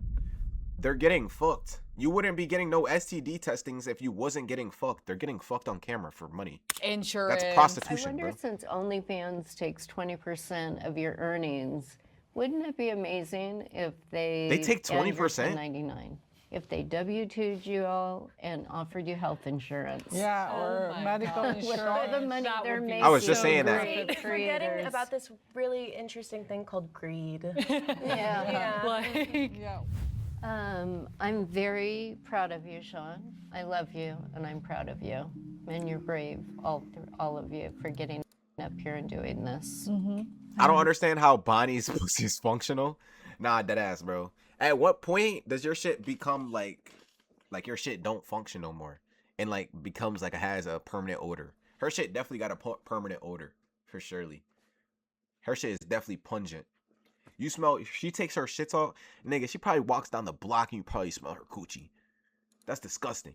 They're getting fucked. You wouldn't be getting no STD testings if you wasn't getting fucked. They're getting fucked on camera for money. insurance. That's I prostitution, wonder, bro. since OnlyFans takes 20% of your earnings, wouldn't it be amazing if they take 20%? 99 if they W-2'd you all and offered you health insurance? Yeah, or medical With all the insurance. money That they're would be making. I was just so saying that. great. We're forgetting creators. about this really interesting thing called greed. Yeah. like Yeah. I'm very proud of you, Sean. I love you, and I'm proud of you. And you're brave, all of you, for getting up here and doing this. I don't understand how Bonnie's pussy is functional. Nah, dead ass, bro. At what point does your shit become like your shit don't function no more and like becomes like it has a permanent odor? Her shit definitely got a permanent odor for surely. Her shit is definitely pungent. You smell. She takes her shits off, nigga. She probably walks down the block and you probably smell her coochie. That's disgusting.